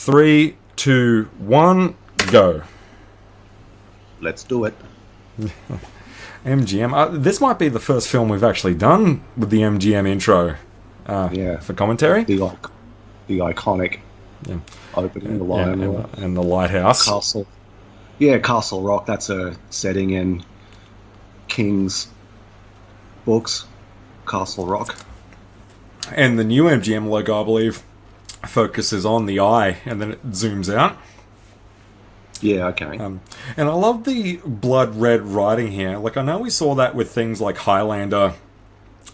Three, two, one, go. Let's do it. MGM. This might be the first film we've actually done with the MGM intro Yeah. for commentary. The iconic Yeah. opening, the Yeah, lion, and the lighthouse. castle. Yeah, Castle Rock. That's a setting in King's books. Castle Rock. And the new MGM logo, I believe, focuses on the eye and then it zooms out. Yeah, okay. And I love the blood red writing here. Like, I know we saw that with things like Highlander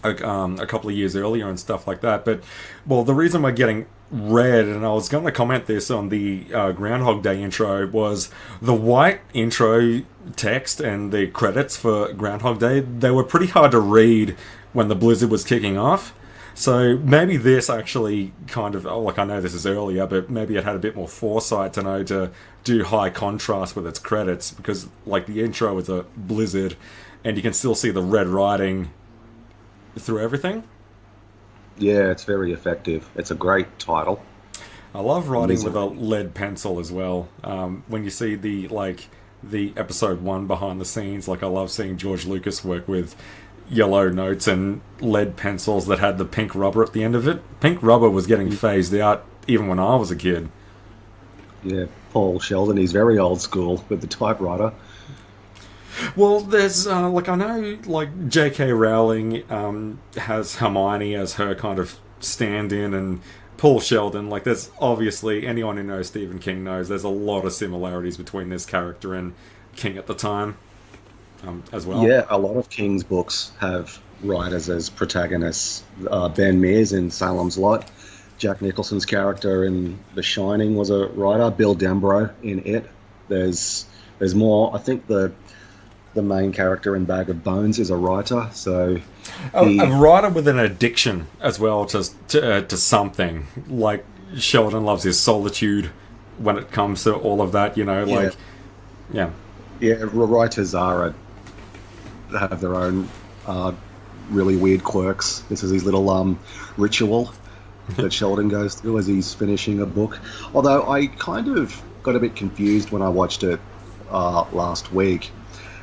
a couple of years earlier and stuff like that. But, well, the reason we're getting red, and I was going to comment this on the Groundhog Day intro, was the white intro text and the credits for Groundhog Day, they were pretty hard to read when the blizzard was kicking off. So maybe this actually kind of, like, I know this is earlier, but maybe it had a bit more foresight to know to do high contrast with its credits, because, like, the intro is a blizzard and you can still see the red writing through everything. Yeah, it's very effective. It's a great title. I love writing with a Misery. lead pencil as well. When you see the episode 1 behind the scenes, like, I love seeing George Lucas work with yellow notes and lead pencils that had the pink rubber at the end of it. Pink rubber was getting phased out even when I was a kid. Yeah, Paul Sheldon. He's very old school with the typewriter. Well, there's like, I know, like, J.K. Rowling has Hermione as her kind of stand-in, and Paul Sheldon, like, there's obviously, anyone who knows Stephen King knows there's a lot of similarities between this character and King at the time as well. Yeah, a lot of King's books have writers as protagonists. Ben Mears in Salem's Lot. Jack Nicholson's character in The Shining was a writer. Bill Denbrough in It. There's more. I think the main character in Bag of Bones is a writer. So A writer with an addiction as well to something. Like, Sheldon loves his solitude when it comes to all of that, you know, like, yeah. yeah, writers have their own really weird quirks. This is his little ritual that Sheldon goes through as he's finishing a book. Although I kind of got a bit confused when I watched it last week.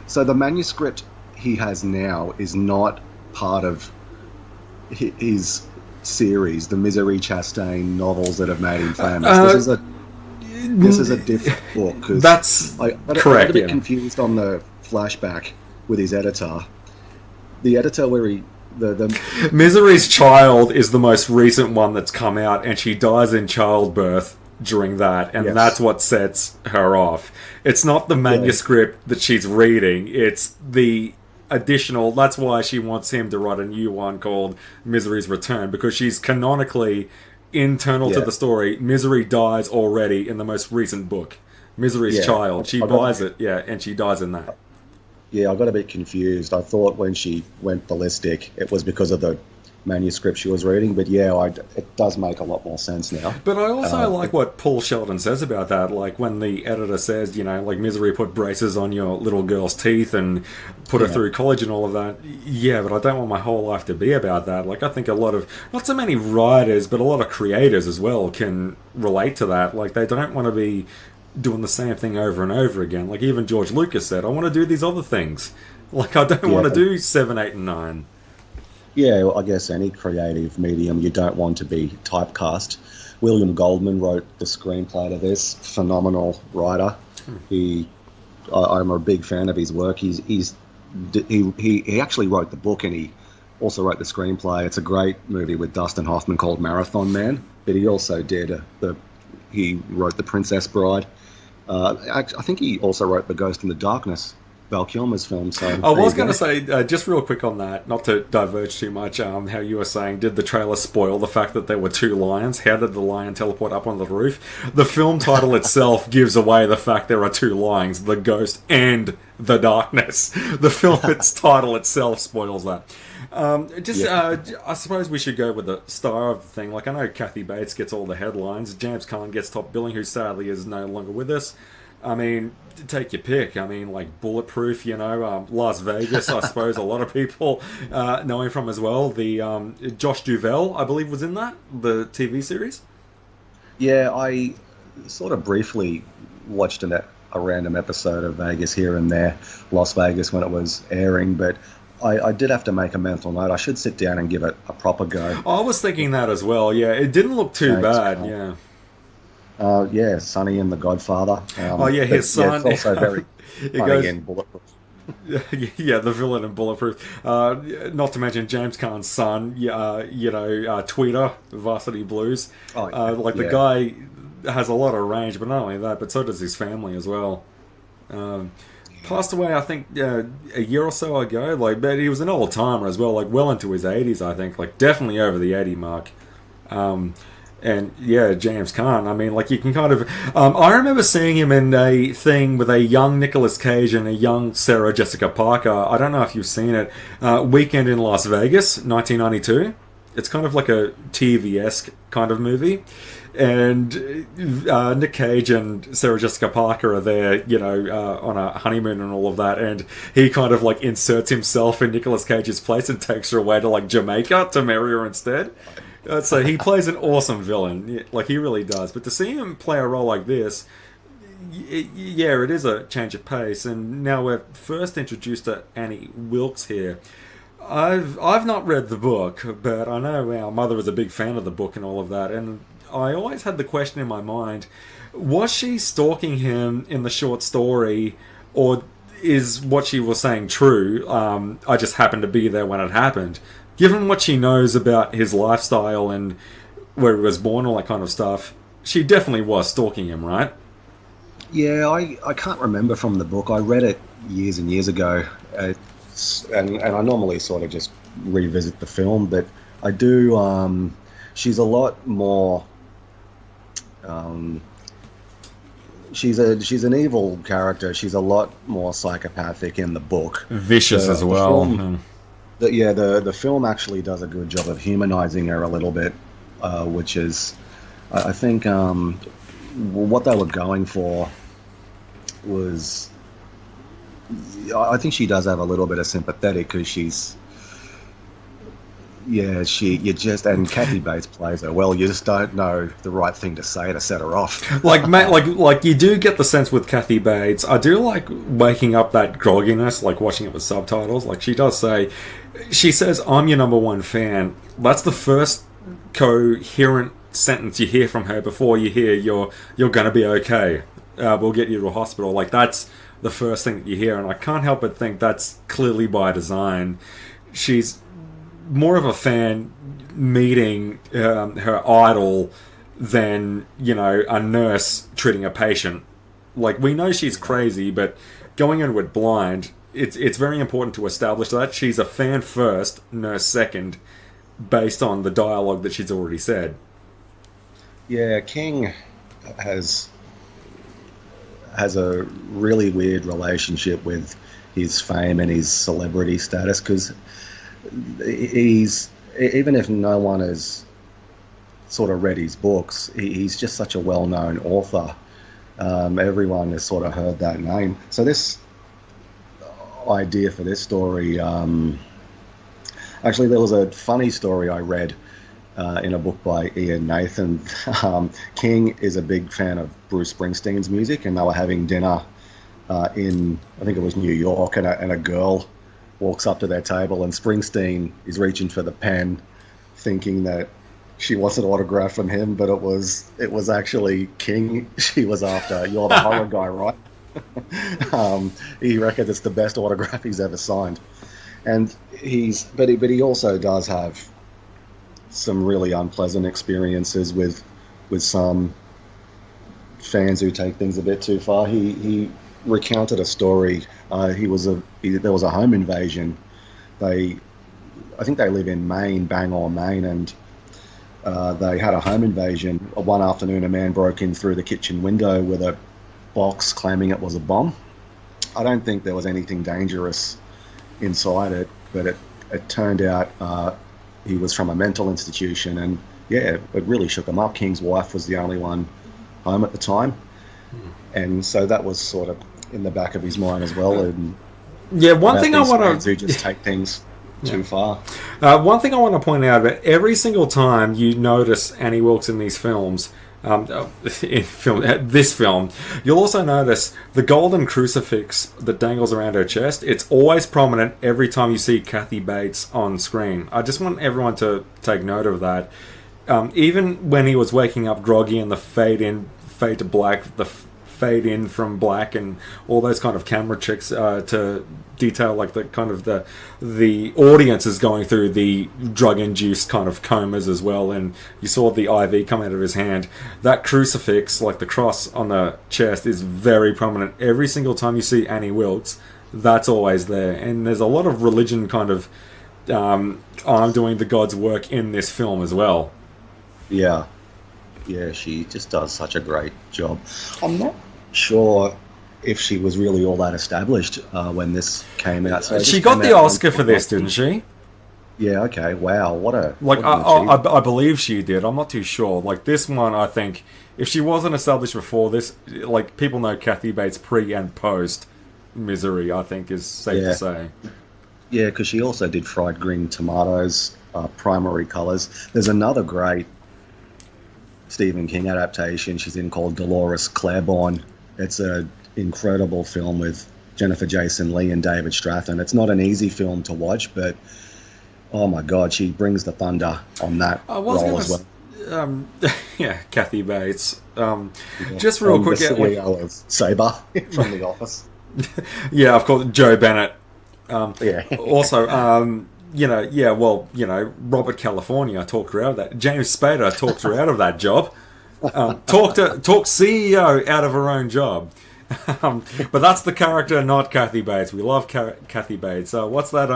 So the manuscript he has now is not part of his series, the Misery Chastain novels that have made him famous. This is a different book. 'Cause That's I got correct, a bit yeah. confused on the flashback with his editor. The editor where the Misery's Child is the most recent one that's come out, and she dies in childbirth during that, and Yes. that's what sets her off. It's not the manuscript that she's reading, it's the additional. That's why she wants him to write a new one called Misery's Return, because she's canonically internal to Yeah. the story. Misery dies already in the most recent book, Misery's Yeah. Child. She I got- buys it, yeah, and she dies in that. Yeah, I got a bit confused. I thought when she went ballistic, it was because of the manuscript she was reading, but yeah, it does make a lot more sense now. But I also like what Paul Sheldon says about that. Like, when the editor says, you know, like, Misery put braces on your little girl's teeth and put her through college and all of that. Yeah, but I don't want my whole life to be about that. Like, I think a lot of, not so many writers, but a lot of creators as well can relate to that. Like, they don't want to be doing the same thing over and over again. Like, even George Lucas said, I want to do these other things. Like, I don't want to do 7, 8, and 9. Yeah, well, I guess any creative medium, you don't want to be typecast. William Goldman wrote the screenplay to this. Phenomenal writer. I'm a big fan of his work. He actually wrote the book, and he also wrote the screenplay. It's a great movie with Dustin Hoffman called Marathon Man. But he also did he wrote The Princess Bride. I think he also wrote The Ghost in the Darkness, Val Kilmer's film. So I was going to say, just real quick on that, not to diverge too much, how you were saying, did the trailer spoil the fact that there were 2 lions? How did the lion teleport up on the roof? The film title itself gives away the fact there are 2 lions, the ghost and the darkness. The film, its title itself spoils that. I suppose we should go with the star of the thing. Like, I know Kathy Bates gets all the headlines. James Caan gets top billing, who sadly is no longer with us. I mean, take your pick. I mean, like, Bulletproof, you know, Las Vegas, I suppose a lot of people know him from as well. The Josh Duvel, I believe, was in that, the TV series. Yeah, sort of briefly watched a random episode of Vegas here and there, Las Vegas when it was airing, but I did have to make a mental note. I should sit down and give it a proper go. I was thinking that as well. Yeah, it didn't look too James bad. Caan. Yeah. Yeah, Sonny and the Godfather. Oh yeah, his son. Yeah, it's also very it funny goes. and bulletproof. Yeah, the villain in Bulletproof. Not to mention James Caan's son. Tweeter, Varsity Blues. Oh, yeah. The guy has a lot of range, but not only that, but so does his family as well. Passed away, I think, a year or so ago. But he was an old timer as well, well into his 80s, I think, definitely over the 80 mark. And yeah, James Caan. I mean, you can kind of. I remember seeing him in a thing with a young Nicolas Cage and a young Sarah Jessica Parker. I don't know if you've seen it. Weekend in Las Vegas, 1992. It's kind of like a TV-esque kind of movie. And Nick Cage and Sarah Jessica Parker are there, on a honeymoon and all of that. And he kind of inserts himself in Nicolas Cage's place and takes her away to Jamaica to marry her instead. So he plays an awesome villain, he really does. But to see him play a role like this, it is a change of pace. And now we're first introduced to Annie Wilkes here. I've not read the book, but I know our mother was a big fan of the book and all of that. And I always had the question in my mind: was she stalking him in the short story, or is what she was saying true? I just happened to be there when it happened. Given what she knows about his lifestyle and where he was born, all that kind of stuff, she definitely was stalking him, right? Yeah, I can't remember from the book. I read it years and years ago, and I normally sort of just revisit the film, but I do. She's a lot more. She's an evil character. She's a lot more psychopathic in the book. Vicious as well. The film actually does a good job of humanizing her a little bit, which is, I think, what they were going for was, I think she does have a little bit of sympathetic because she's, and Kathy Bates plays her well. You just don't know the right thing to say to set her off. You do get the sense with Kathy Bates. I do like waking up that grogginess, watching it with subtitles. She does say, she says, "I'm your number one fan." That's the first coherent sentence you hear from her before you hear you're gonna be okay. We'll get you to a hospital. That's the first thing that you hear, and I can't help but think that's clearly by design. She's more of a fan meeting her idol than a nurse treating a patient. We know she's crazy, but going into it blind, it's very important to establish that she's a fan first, nurse second, based on the dialogue that she's already said. Yeah, King has a really weird relationship with his fame and his celebrity status, because he's, even if no one has sort of read his books, he's just such a well-known author. Everyone has sort of heard that name. So this idea for this story, actually there was a funny story I read in a book by Ian Nathan. King is a big fan of Bruce Springsteen's music, and they were having dinner in, I think it was New York, and a girl walks up to their table, and Springsteen is reaching for the pen, thinking that she wants an autograph from him, but it was actually King she was after. You're the horror guy, right? He reckons it's the best autograph he's ever signed, and but he also does have some really unpleasant experiences with some fans who take things a bit too far. He recounted a story. There was a home invasion. I think they live in Maine, Bangor, Maine, and they had a home invasion. One afternoon, a man broke in through the kitchen window with a box, claiming it was a bomb. I don't think there was anything dangerous inside it, but it turned out he was from a mental institution, and yeah, it really shook him up. King's wife was the only one home at the time, and so that was sort of in the back of his mind as well. And one thing I want to who just take things too far. One thing I want to point out about every single time you notice Annie Wilkes in these films, this film, you'll also notice the golden crucifix that dangles around her chest. It's always prominent every time you see Kathy Bates on screen. I just want everyone to take note of that. Even when he was waking up groggy and the fade to black, the fade in from black, and all those kind of camera tricks to detail like the kind of the audience is going through the drug-induced kind of comas as well, and you saw the IV come out of his hand. That crucifix, like the cross on the chest, is very prominent every single time you see Annie Wilkes. That's always there, and there's a lot of religion kind of I'm doing the God's work in this film as well. Yeah. Yeah, she just does such a great job. I'm not sure if she was really all that established when this came out. So she got the Oscar for this, didn't she? Yeah, okay. Wow, what an I believe she did. I'm not too sure. Like this one, I think if she wasn't established before this, like people know Kathy Bates pre and post Misery, I think is safe to say. Yeah, because she also did Fried Green Tomatoes, Primary Colors. There's another great Stephen King adaptation she's in called Dolores Claiborne. It's an incredible film with Jennifer Jason Leigh and David Strathairn. It's not an easy film to watch, but oh my God, she brings the thunder on that role as well. Yeah, Kathy Bates. Just real quick, the CEO of Sabre from The Office. Yeah, of course, Joe Bennett. Yeah. Also, Robert California talked her out of that. James Spader talked her out of that job. Talked CEO out of her own job. But that's the character, not Kathy Bates. We love Kathy Bates. What's that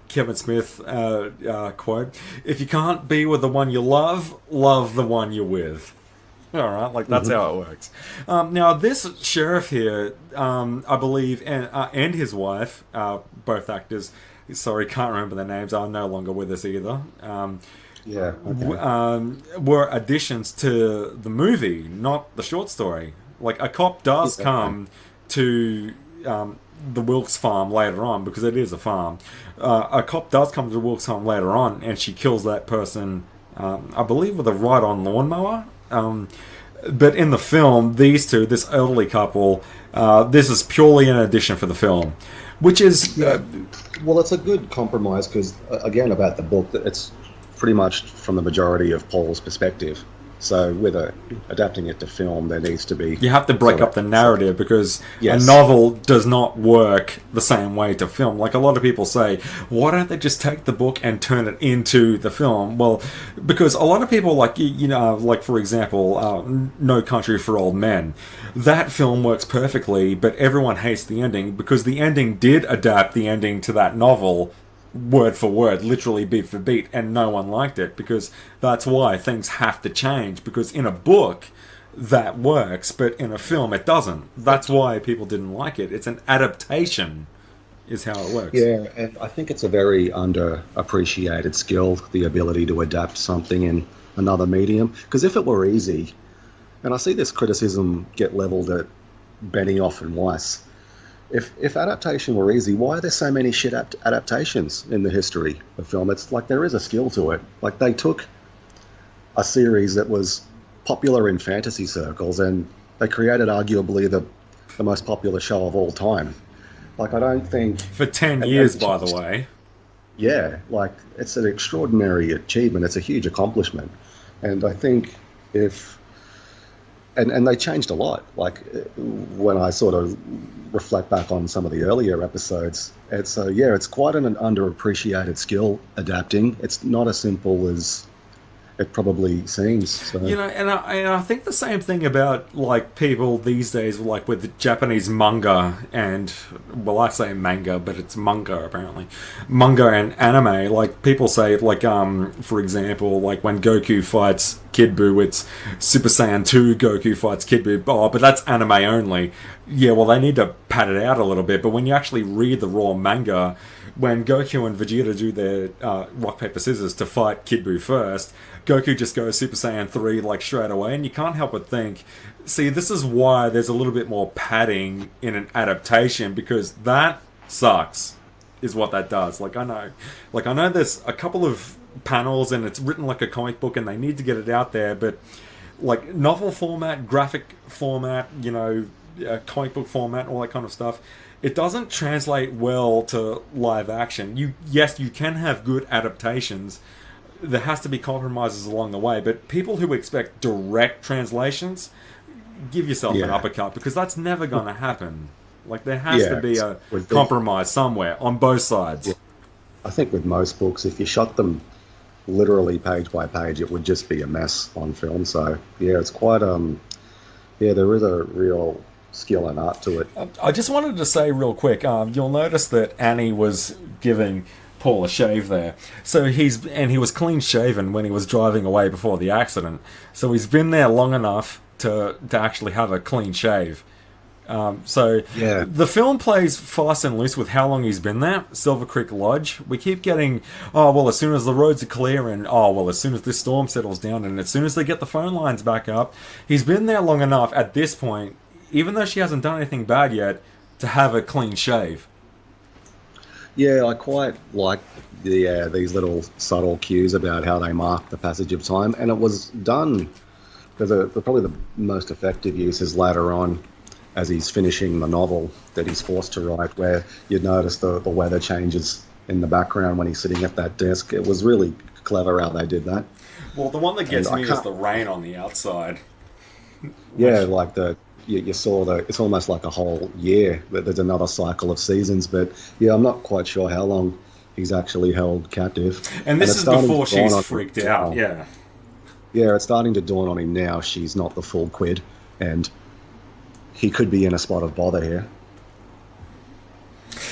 Kevin Smith quote? If you can't be with the one you love the one you're with. All right, like that's how it works. Now, this sheriff here, I believe, and his wife, both actors, sorry, can't remember their names, are no longer with us either. Were additions to the movie, not the short story. Like, a cop does come to the Wilkes farm later on, because it is a farm. A cop does come to the Wilkes farm later on, and she kills that person, I believe, with a ride-on lawnmower. But in the film, these two, this elderly couple, this is purely an addition for the film, which is... well, it's a good compromise because, again, about the book, it's pretty much from the majority of Paul's perspective. So with adapting it to film, there needs to be... You have to break up the narrative because a novel does not work the same way to film. Like a lot of people say, why don't they just take the book and turn it into the film? Well, because a lot of people, like, like for example, No Country for Old Men, that film works perfectly, but everyone hates the ending because the ending did adapt the ending to that novel word for word, literally beat for beat, and no one liked it because that's why things have to change, because in a book that works, but in a film it doesn't. That's why people didn't like it. It's an adaptation is how it works. Yeah, and I think it's a very underappreciated skill, the ability to adapt something in another medium, because if it were easy, and I see this criticism get leveled at Benioff and Weiss, If adaptation were easy, why are there so many shit adaptations in the history of film? It's like there is a skill to it. Like they took a series that was popular in fantasy circles and they created arguably the most popular show of all time. Like I don't think... For 10 years, by the way. Yeah, like it's an extraordinary achievement. It's a huge accomplishment. And I think if... And they changed a lot. Like when I sort of reflect back on some of the earlier episodes, it's quite an underappreciated skill adapting. It's not as simple as it probably seems. So. And I think the same thing about like people these days, like with the Japanese manga and, well, I say manga, but it's manga apparently, manga and anime. Like people say, like for example, like when Goku fights Kid Buu, it's Super Saiyan 2 Goku fights Kid Buu. Oh, but that's anime only. Yeah, well, they need to pad it out a little bit. But when you actually read the raw manga, when Goku and Vegeta do their rock, paper, scissors to fight Kid Buu first, Goku just goes Super Saiyan 3 like straight away, and you can't help but think, see, this is why there's a little bit more padding in an adaptation, because that sucks, is what that does. Like I know there's a couple of panels and it's written like a comic book and they need to get it out there, but like novel format, graphic format, comic book format, all that kind of stuff. It doesn't translate well to live action. Yes, you can have good adaptations. There has to be compromises along the way, but people who expect direct translations, give yourself an uppercut, because that's never going to happen. Like, there has to be a compromise somewhere on both sides. Yeah. I think with most books, if you shot them literally page by page, it would just be a mess on film. So yeah, it's quite there is a real skill and art to it. I just wanted to say real quick, you'll notice that Annie was giving Paul a shave there. So he was clean shaven when he was driving away before the accident. So he's been there long enough to actually have a clean shave. The film plays fast and loose with how long he's been there. Silver Creek Lodge. We keep getting, as soon as the roads are clear, and as soon as this storm settles down, and as soon as they get the phone lines back up. He's been there long enough at this point, even though she hasn't done anything bad yet, to have a clean shave. Yeah, I quite like these little subtle cues about how they mark the passage of time, and it was done. Because probably the most effective use is later on, as he's finishing the novel that he's forced to write, where you'd notice the weather changes in the background when he's sitting at that desk. It was really clever how they did that. Well, the one that gets me is the rain on the outside. Yeah, like you saw it's almost like a whole year. There's another cycle of seasons, but yeah, I'm not quite sure how long he's actually held captive. And this is before she's freaked out, yeah. Yeah, it's starting to dawn on him now she's not the full quid, and he could be in a spot of bother here.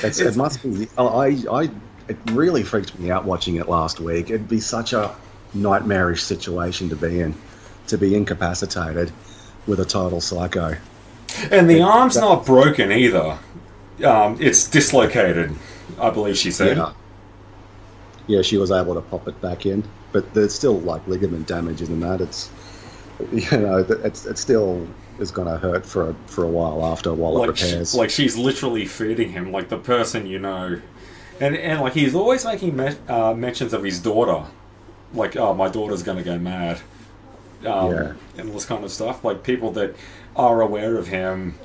It must be. It really freaked me out watching it last week. It'd be such a nightmarish situation to be in, to be incapacitated with a total psycho. And the arm's not broken either. It's dislocated, I believe she said. Yeah, she was able to pop it back in, but there's still like ligament damage in that. It's it still is going to hurt for a while after while it repairs. She's literally feeding him like the person and like he's always making mentions of his daughter, like, oh, my daughter's going to go mad, and all this kind of stuff. Like, people that are aware of him,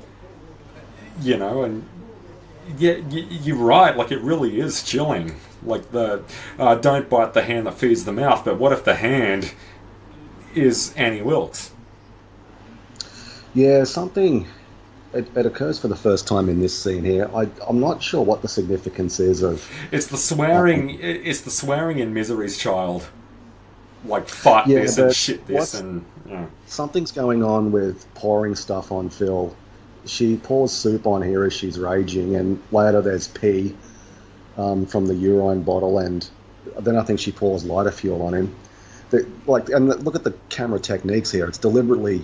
and yeah, you're right. Like, it really is chilling. Like, the don't bite the hand that feeds the mouth. But what if the hand is Annie Wilkes? Yeah, it occurs for the first time in this scene here. I'm not sure what the significance is of. It's the swearing. It's the swearing in Misery's Child. Like, fuck this and shit this and. Something's going on with pouring stuff on Phil. She pours soup on here as she's raging, and later there's pee from the urine bottle, and then I think she pours lighter fuel on him. And look at the camera techniques here. It's deliberately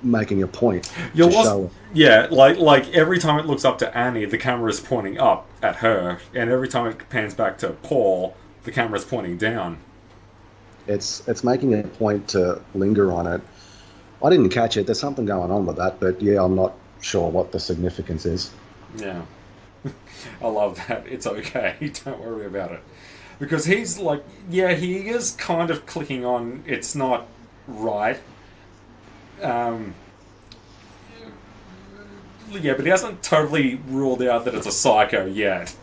making a point to show. Yeah, like every time it looks up to Annie, the camera is pointing up at her, and every time it pans back to Paul, the camera is pointing down. It's making a point to linger on it. I didn't catch it. There's something going on with that, but yeah, I'm not sure what the significance is. Yeah. I love that. It's okay. Don't worry about it. Because he's like, yeah, he is kind of clicking on it's not right. Yeah, but he hasn't totally ruled out that it's a psycho yet.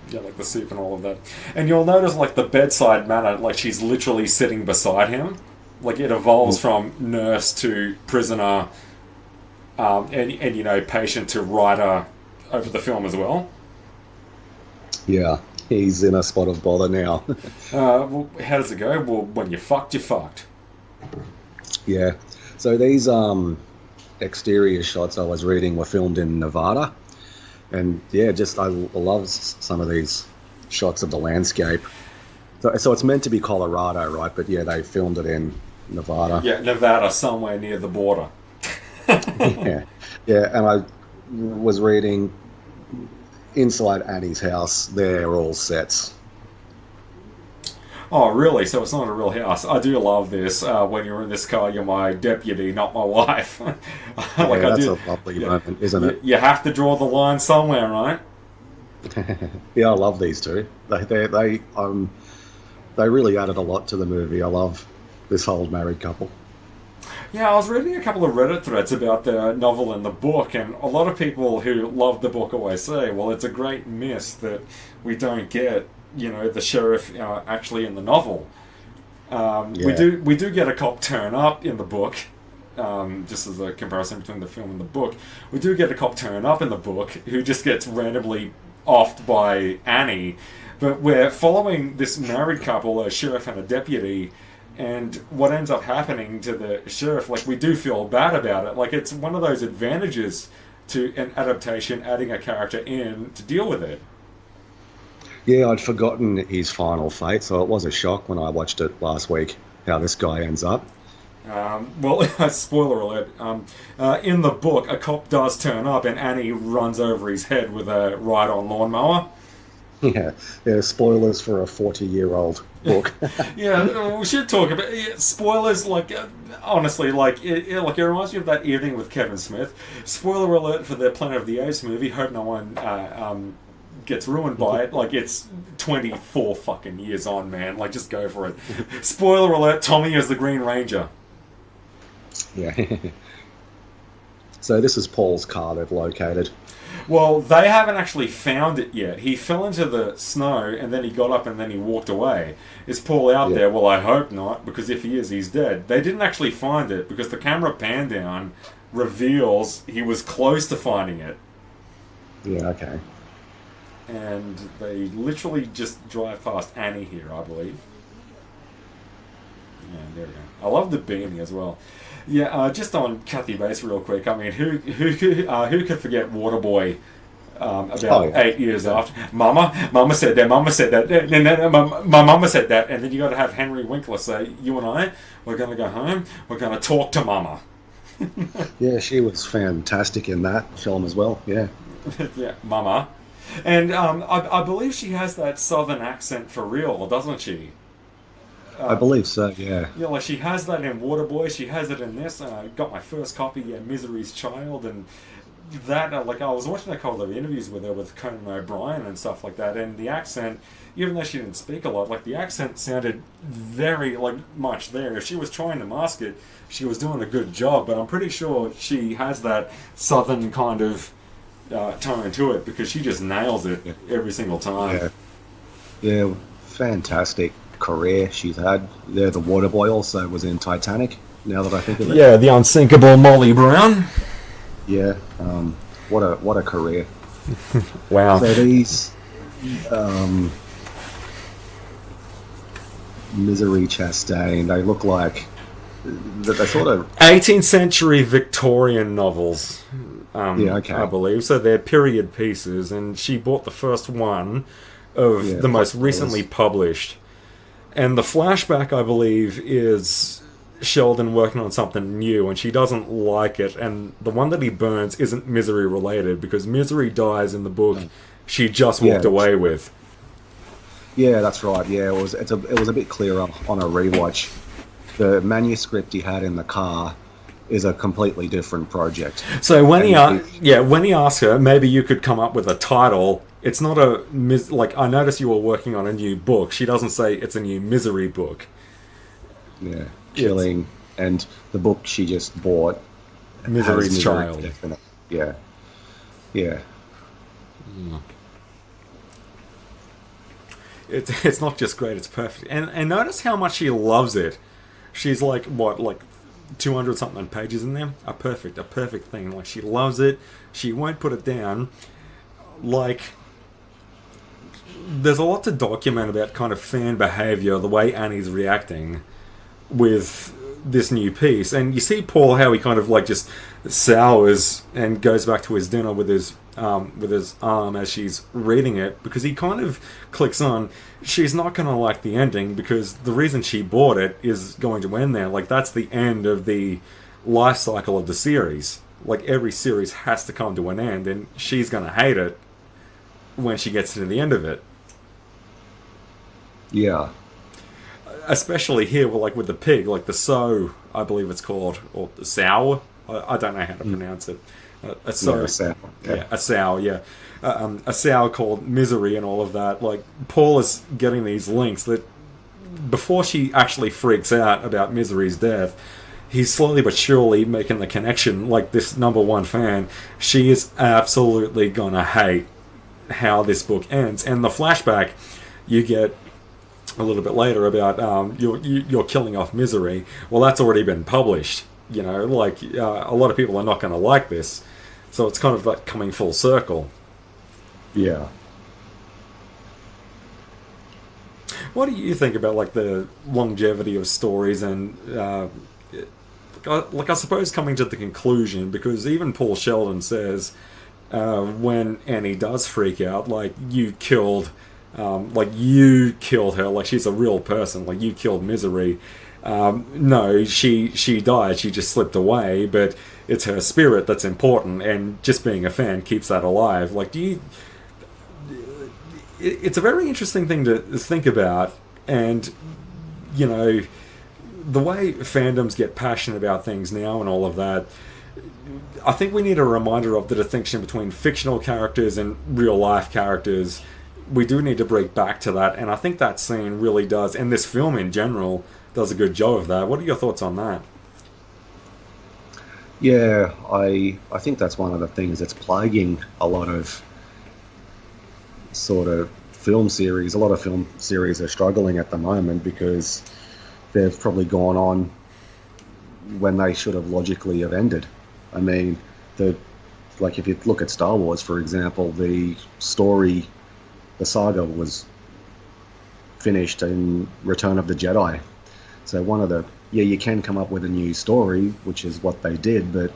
Yeah, like the soup and all of that. And you'll notice, like, the bedside manner, like, she's literally sitting beside him. Like, it evolves from nurse to prisoner, and patient to writer over the film as well. Yeah, he's in a spot of bother now. Well, how does it go? Well, when you're fucked, you're fucked. Yeah. So these exterior shots I was reading were filmed in Nevada. And yeah, I love some of these shots of the landscape. So it's meant to be Colorado, right? But yeah, they filmed it in Nevada. Yeah, Nevada, somewhere near the border. Yeah, and I was reading inside Annie's house, they're all sets. Oh, really? So it's not a real house. I do love this. When you're in this car, you're my deputy, not my wife. That's a lovely moment, isn't it? You have to draw the line somewhere, right? Yeah, I love these two. They really added a lot to the movie. I love this whole married couple. Yeah, I was reading a couple of Reddit threads about the novel and the book, and a lot of people who love the book always say, well, it's a great miss that we don't get, the sheriff actually in the novel. We Yeah, do get a cop turn up in the book, just as a comparison between the film and the book. We do get a cop turn up in the book who just gets randomly offed by Annie, but we're following this married couple, a sheriff and a deputy, and what ends up happening to the sheriff, like, we do feel bad about it. Like, it's one of those advantages to an adaptation, adding a character in to deal with it. yeah. I'd forgotten his final fate, so it was a shock when I watched it last week how this guy ends up. Well, spoiler alert. In the book, a cop does turn up, and Annie runs over his head with a ride-on lawnmower. Yeah, yeah. Spoilers for a 40-year-old book. Yeah, we should talk about spoilers. Like, honestly, like it reminds me of that evening with Kevin Smith. Spoiler alert for the Planet of the Apes movie. Hope no one gets ruined by it. Like, it's 24 fucking years on, man. Like, just go for it. Spoiler alert: Tommy is the Green Ranger. Yeah. So this is Paul's car they've located. Well, they haven't actually found it yet. He fell into the snow and then he got up and then he walked away. Is Paul out Yeah. there? Well, I hope not, because if he is, he's dead. They didn't actually find it because the camera pan down reveals he was close to finding it. Yeah. Okay. And they literally just drive past Annie here, I believe. Yeah, there we go. I love the beanie as well. Yeah, just on Kathy Bates real quick. I mean, who could forget Waterboy? About Oh yeah. 8 years after, Mama said that, Mama said that, and then my Mama said that, and then you got to have Henry Winkler say, "You and I, we're going to go home. We're going to talk to Mama." Yeah, she was fantastic in that film as well. Yeah. Yeah, Mama, and I believe she has that southern accent for real, doesn't she? I believe so. Yeah. Yeah, like she has that in Waterboy. She has it in this. I got my first copy, Misery's Child, and that. Like I was watching a couple of interviews with her with Conan O'Brien and stuff like that, and the accent, even though she didn't speak a lot, like the accent sounded very like much there. If she was trying to mask it, she was doing a good job. But I'm pretty sure she has that southern kind of tone to it because she just nails it Yeah. every single time. Yeah. Yeah. Fantastic career she's had. Yeah. The Waterboy also was in Titanic. Now that I think of it. Yeah, the unsinkable Molly Brown. Yeah. What a career. Wow. So these um, Misery Chastain, they look like they're sort of 18th century Victorian novels, Yeah, okay. I believe. So they're period pieces, and she bought the first one of Yeah, the most Hot recently Boys. published. And the flashback, I believe, is Sheldon working on something new, and she doesn't like it. And the one that he burns isn't Misery related, because Misery dies in the book she just walked Yeah. away with. Yeah, that's right. Yeah, it was a bit clearer on a rewatch. The manuscript he had in the car is a completely different project. So when And when he asks her, maybe you could come up with a title. It's not like I noticed you were working on a new book. She doesn't say it's a new Misery book. Yeah, killing, and the book she just bought has Misery's Misery Child. Death in it. Yeah, yeah, It's not just great; it's perfect. And notice how much she loves it. She's like what, like 200 something pages in there. A perfect thing. Like she loves it. She won't put it down. Like there's a lot to document about kind of fan behavior, the way Annie's reacting with this new piece. And you see Paul how he kind of like just sours and goes back to his dinner with his arm as she's reading it, because he kind of clicks on she's not going to like the ending, because the reason she bought it is going to end there. Like that's the end of the life cycle of the series. Like every series has to come to an end, and she's going to hate it when she gets to the end of it. yeah, Especially here, like with the pig, like the sow, I believe it's called, or the sow. I don't know how to pronounce it. Yeah, sorry, sad. Yeah. yeah, a sow, yeah, a sow called Misery and all of that. Like Paul is getting these links that before she actually freaks out about Misery's death, he's slowly but surely making the connection. Like this number one fan, she is absolutely gonna hate how this book ends. And the flashback you get a little bit later about you're killing off Misery. Well, that's already been published. You know, like a lot of people are not going to like this, so it's kind of like coming full circle. Yeah. What do you think about like the longevity of stories and like I suppose coming to the conclusion, because even Paul Sheldon says when Annie does freak out, like you killed her, like she's a real person, like you killed Misery. No, she died. She just slipped away, but it's her spirit that's important, and just being a fan keeps that alive. Like, do you? It's a very interesting thing to think about, and you know, the way fandoms get passionate about things now and all of that. I think we need a reminder of the distinction between fictional characters and real life characters. We do need to break back to that, and I think that scene really does, and this film in general does a good job of that. What are your thoughts on that? Yeah, I think that's one of the things that's plaguing a lot of sort of film series. A lot of film series are struggling at the moment because they've probably gone on when they should have logically have ended. I mean, like if you look at Star Wars, for example, the story, the saga was finished in Return of the Jedi. So you can come up with a new story, which is what they did, but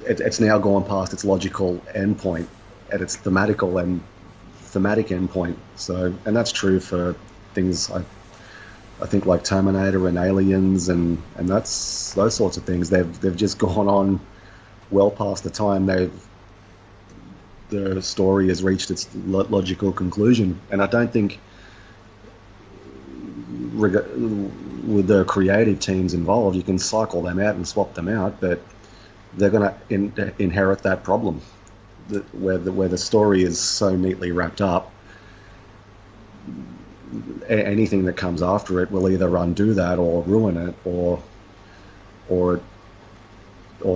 it's now gone past its logical endpoint at its thematic endpoint. So, and that's true for things I think like Terminator and Aliens and that's those sorts of things. They've just gone on well past the time the story has reached its logical conclusion, and I don't think with the creative teams involved, you can cycle them out and swap them out, but they're going to inherit that problem where the story is so neatly wrapped up. Anything that comes after it will either undo that or ruin it or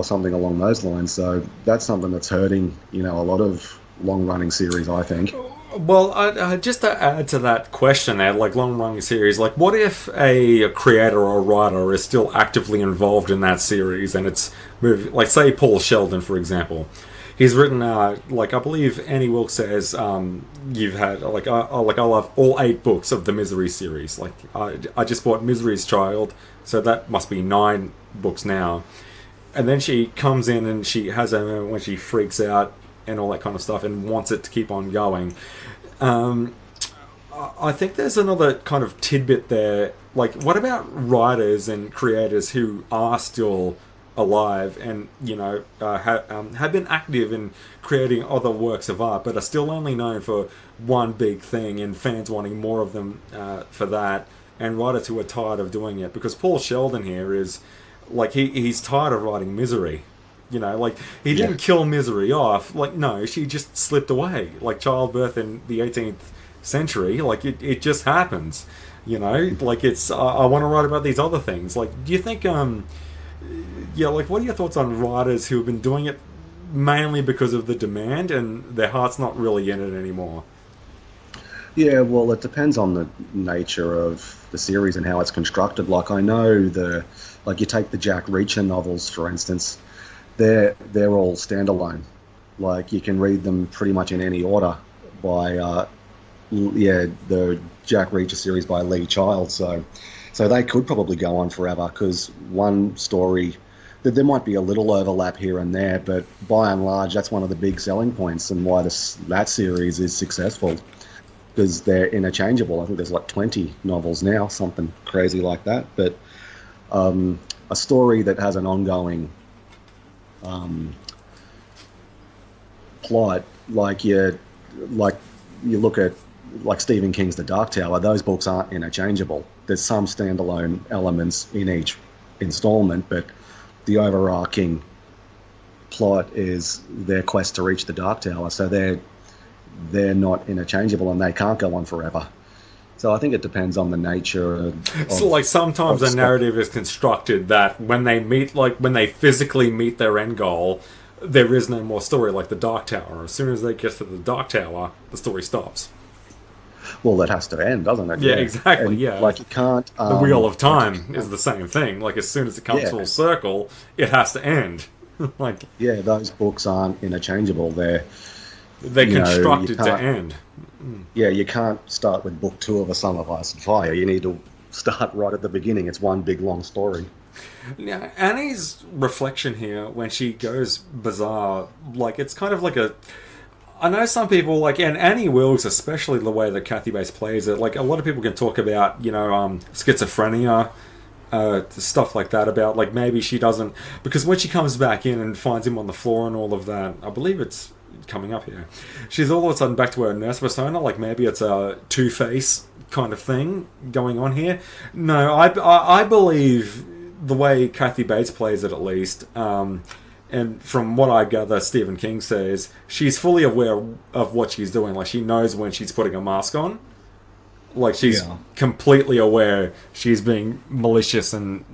something along those lines. So that's something that's hurting, a lot of long-running series, I think. Well, just to add to that question, Ed, like long-running series, like what if a creator or a writer is still actively involved in that series and it's moved, like say Paul Sheldon, for example. He's written, like I believe Annie Wilkes says, you've had I'll have all 8 books of the Misery series. Like I just bought Misery's Child, so that must be 9 books now. And then she comes in and she has a moment when she freaks out and all that kind of stuff and wants it to keep on going. I think there's another kind of tidbit there. Like, what about writers and creators who are still alive and have been active in creating other works of art, but are still only known for one big thing, and fans wanting more of them for that, and writers who are tired of doing it? Because Paul Sheldon here is like he's tired of writing Misery. Like he didn't kill Misery off. Like no, she just slipped away. Like childbirth in the 18th century. Like it just happens. Like it's I want to write about these other things. Like do you think like what are your thoughts on writers who have been doing it mainly because of the demand and their heart's not really in it anymore? Yeah, well, it depends on the nature of the series and how it's constructed. Like I know like you take the Jack Reacher novels, for instance. They're all standalone. Like you can read them pretty much in any order by the Jack Reacher series by Lee Child. So they could probably go on forever because one story there might be a little overlap here and there, but by and large that's one of the big selling points and why that series is successful because they're interchangeable. I think there's like 20 novels now, something crazy like that. But a story that has an ongoing plot, like you look at like Stephen King's The Dark Tower. Those books aren't interchangeable. There's some standalone elements in each installment, but the overarching plot is their quest to reach the Dark Tower. So they're not interchangeable and they can't go on forever. So I think it depends on the nature So like sometimes a narrative is constructed that when they meet, like when they physically meet their end goal, there is no more story, like the Dark Tower. As soon as they get to the Dark Tower, the story stops. Well, that has to end, doesn't it? Yeah, exactly. And, yeah, like you can't. The Wheel of Time is the same thing. Like as soon as it comes Yeah. full circle, it has to end. Like Yeah, those books aren't interchangeable. They're they're you constructed to can't- end. Yeah, you can't start with book 2 of A Song of Ice and Fire. You need to start right at the beginning. It's one big long story. Now, Annie's reflection here when she goes bizarre, like it's kind of like a. I know some people like, and Annie Wilkes, especially the way that Kathy Bates plays it. Like a lot of people can talk about, schizophrenia, stuff like that. About like maybe she doesn't, because when she comes back in and finds him on the floor and all of that, I believe it's coming up here. She's all of a sudden back to her nurse persona. Like maybe it's a Two-Face kind of thing going on here. No, I believe the way Kathy Bates plays it, at least, and from what I gather, Stephen King says she's fully aware of what she's doing. Like she knows when she's putting a mask on. Like she's completely aware she's being malicious and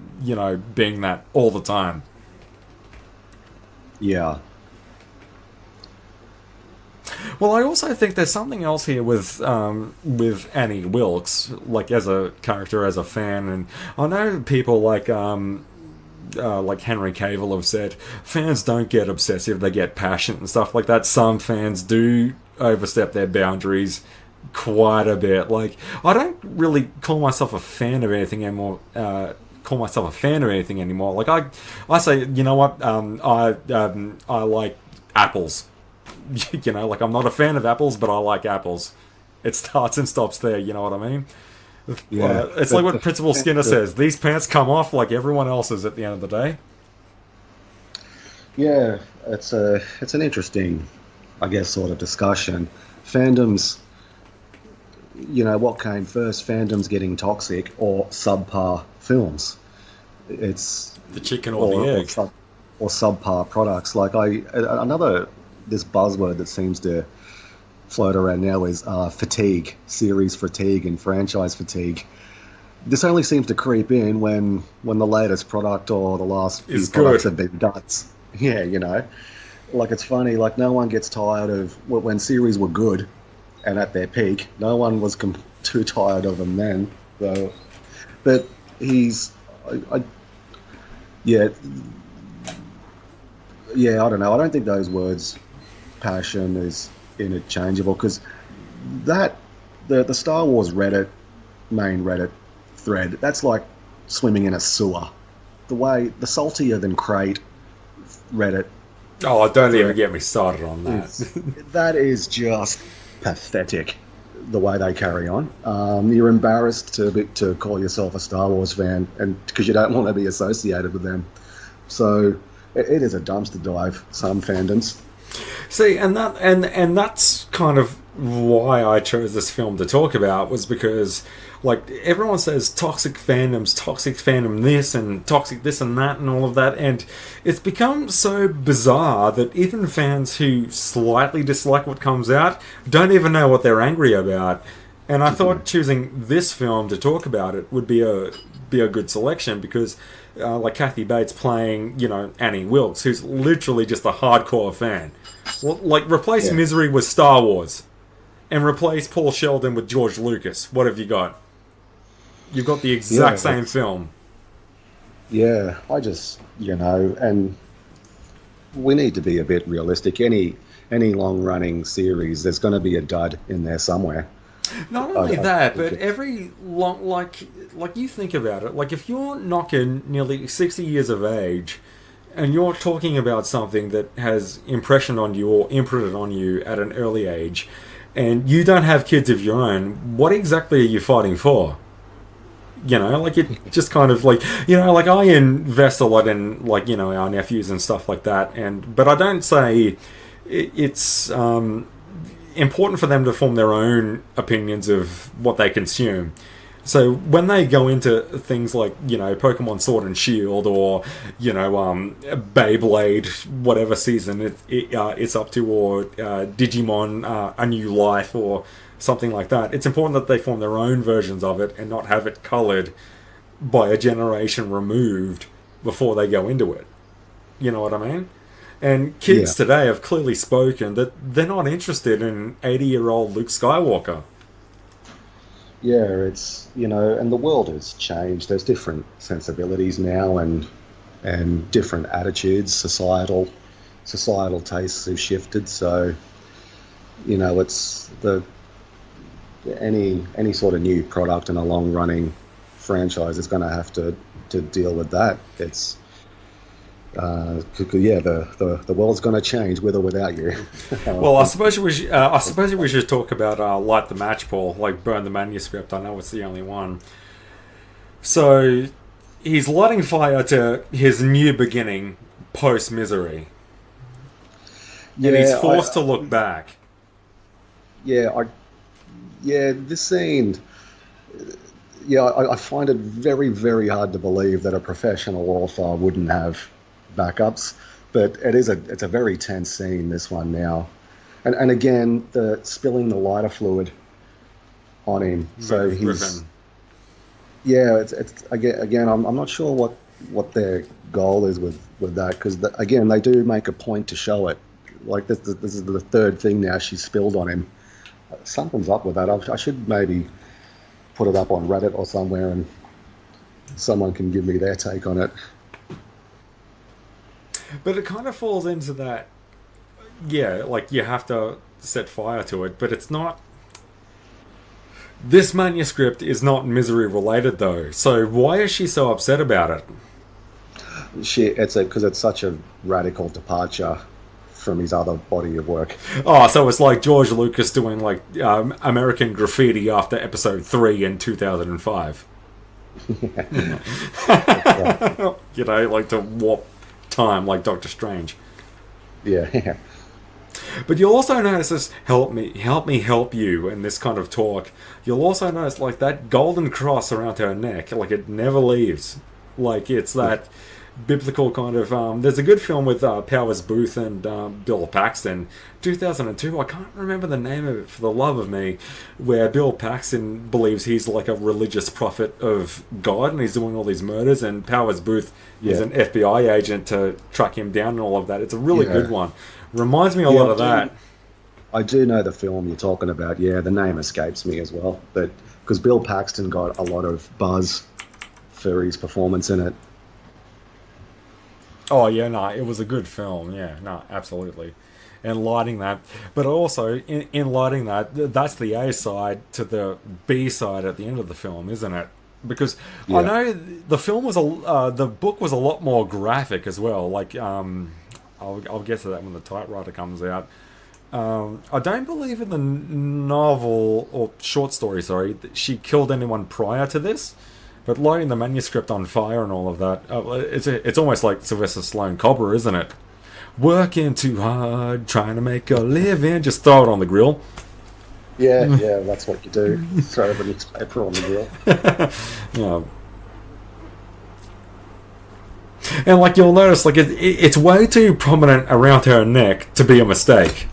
being that all the time. Yeah. Well, I also think there's something else here with Annie Wilkes, like as a character, as a fan, and I know people like Henry Cavill have said fans don't get obsessive; they get passionate and stuff like that. Some fans do overstep their boundaries quite a bit. Like I don't really call myself a fan of anything anymore. Like I say, you know what? I like apples. Like I'm not a fan of apples, but I like apples. It starts and stops there. You know what I mean? Yeah. It's like what Principal Skinner says. These pants come off like everyone else's at the end of the day. Yeah, it's an interesting, I guess, sort of discussion. Fandoms, what came first? Fandoms getting toxic or subpar films? It's the chicken or the egg, or subpar products. Like this buzzword that seems to float around now is fatigue, series fatigue, and franchise fatigue. This only seems to creep in when the latest product or the last few products have been nuts. Yeah, like it's funny. Like no one gets tired of when series were good and at their peak. No one was too tired of them then. So, but yeah, I don't know. I don't think those words, passion, is interchangeable, because that the Star Wars main Reddit thread, that's like swimming in a sewer. The saltier than crate Reddit. Oh, don't even get me started on that. That is just pathetic, the way they carry on. You're embarrassed to call yourself a Star Wars fan, and because you don't want to be associated with them. So it is a dumpster dive, some fandoms. See, and that's kind of why I chose this film to talk about, was because, like, everyone says toxic fandom this and toxic this and that and all of that, and it's become so bizarre that even fans who slightly dislike what comes out don't even know what they're angry about. And I thought choosing this film to talk about it would be a good selection, because like Kathy Bates playing, Annie Wilkes, who's literally just a hardcore fan. Well, like, replace Misery with Star Wars, and replace Paul Sheldon with George Lucas. What have you got? You've got the exact same film. Yeah, I just, and we need to be a bit realistic. Any long-running series, there's going to be a dud in there somewhere. Not only that, but every long, like you think about it, like if you're knocking nearly 60 years of age, and you're talking about something that has impressioned on you or imprinted on you at an early age, and you don't have kids of your own, what exactly are you fighting for? Like it just kind of like, like I invest a lot in, like, our nephews and stuff like that, but I don't say it's important for them to form their own opinions of what they consume. So when they go into things like, Pokemon Sword and Shield, or Beyblade, whatever season it's up to, or Digimon A New Life, or something like that, it's important that they form their own versions of it and not have it colored by a generation removed before they go into it. You know what I mean? And kids today have clearly spoken that they're not interested in 80-year-old Luke Skywalker. Yeah, it's, and the world has changed. There's different sensibilities now, and different attitudes. Societal tastes have shifted. So, it's any sort of new product in a long running franchise is going to have to deal with that. It's the world's going to change with or without you. Well, I suppose we should talk about light the match, Paul. Like burn the manuscript. I know it's the only one. So he's lighting fire to his new beginning post Misery, and he's forced to look back. This scene. I find it very, very hard to believe that a professional author wouldn't have backups, but it's a very tense scene, this one now, and again the spilling the lighter fluid on him. So he's it's again I'm not sure what their goal is with that, because again they do make a point to show it. Like this is the third thing now she's spilled on him. Something's up with that. I should maybe put it up on Reddit or somewhere, and someone can give me their take on it. But it kind of falls into that, like you have to set fire to it, but it's not. This manuscript is not Misery related, though. So why is she so upset about it? Because it's such a radical departure from his other body of work. Oh, so it's like George Lucas doing like American Graffiti after Episode 3 in 2005. Like to warp time like Doctor Strange. Yeah. But you'll also notice this help me help you in this kind of talk. You'll also notice like that golden cross around her neck, like it never leaves. Like it's that biblical kind of there's a good film with Powers Booth and Bill Paxton, 2002. I can't remember the name of it for the love of me, where Bill Paxton believes he's like a religious prophet of God and he's doing all these murders, and Powers Booth is an FBI agent to track him down and all of that. It's a really good one. Reminds me a lot of that. I do know the film you're talking about. Yeah, the name escapes me as well, but because Bill Paxton got a lot of buzz for his performance in it. Oh, yeah, no, it was a good film. Yeah, no, absolutely. And lighting that. But also, in lighting that, that's the A side to the B side at the end of the film, isn't it? Because I know the film was the book was a lot more graphic as well. Like, I'll get to that when the typewriter comes out. I don't believe in the novel, or short story, sorry, that she killed anyone prior to this. But lighting the manuscript on fire and all of that, it's almost like Sylvester Stallone Cobra, isn't it? Working too hard, trying to make a living, just throw it on the grill. Yeah, that's what you do. Throw the newspaper on the grill. And like you'll notice, like it's way too prominent around her neck to be a mistake.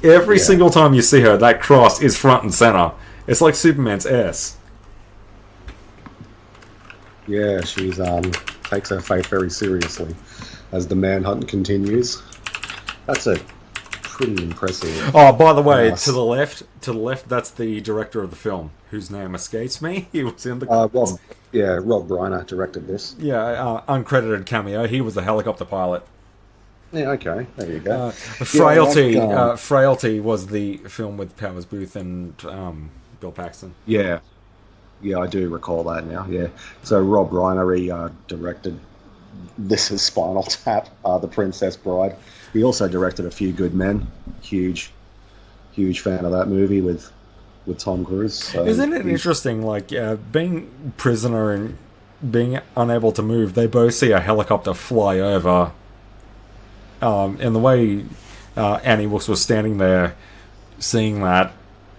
Every single time you see her, that cross is front and center. It's like Superman's S. Yeah, she's takes her faith very seriously as the manhunt continues. That's a pretty impressive. Oh, by the way, to the left, that's the director of the film, whose name escapes me. He was in the Rob Reiner directed this. Yeah, uncredited cameo. He was the helicopter pilot. Yeah, okay, there you go. Frailty, Frailty was the film with Powers Booth and Bill Paxton. Yeah, I do recall that now. Yeah, so Rob Reiner, he directed This Is Spinal Tap, The Princess Bride. He also directed A Few Good Men. Huge fan of that movie with Tom Cruise. So isn't it interesting? Like being prisoner and being unable to move, they both see a helicopter fly over. And the way Annie Wilkes was standing there, seeing that,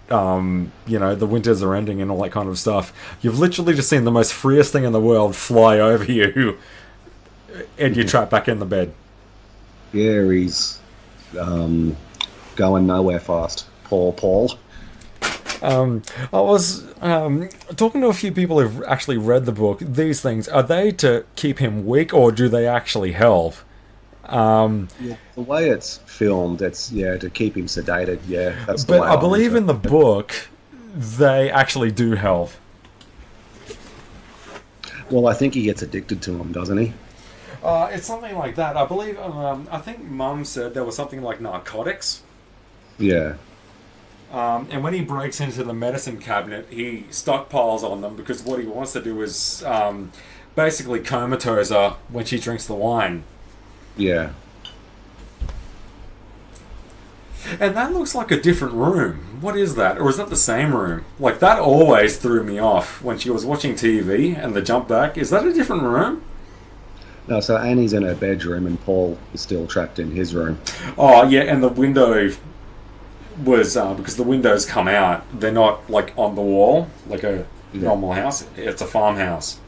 the winters are ending and all that kind of stuff. You've literally just seen the most freest thing in the world fly over you, and you're trapped back in the bed. Yeah, he's going nowhere fast. Poor Paul. I was talking to a few people who've actually read the book. These things, are they to keep him weak, or do they actually help? Yeah, the way it's filmed, it's to keep him sedated. Yeah, that's the But way I believe in the book, they actually do help. Well, I think he gets addicted to them, doesn't he? It's something like that. I believe. I think Mum said there was something like narcotics. Yeah. And when he breaks into the medicine cabinet, he stockpiles on them because what he wants to do is basically comatose her when she drinks the wine. Yeah. And that looks like a different room. What is that? Or is that the same room? Like, that always threw me off when she was watching TV and the jump back. Is that a different room? No, so Annie's in her bedroom and Paul is still trapped in his room. Oh, yeah, and the window was, because the windows come out, they're not, like, on the wall, like a normal house. It's a farmhouse.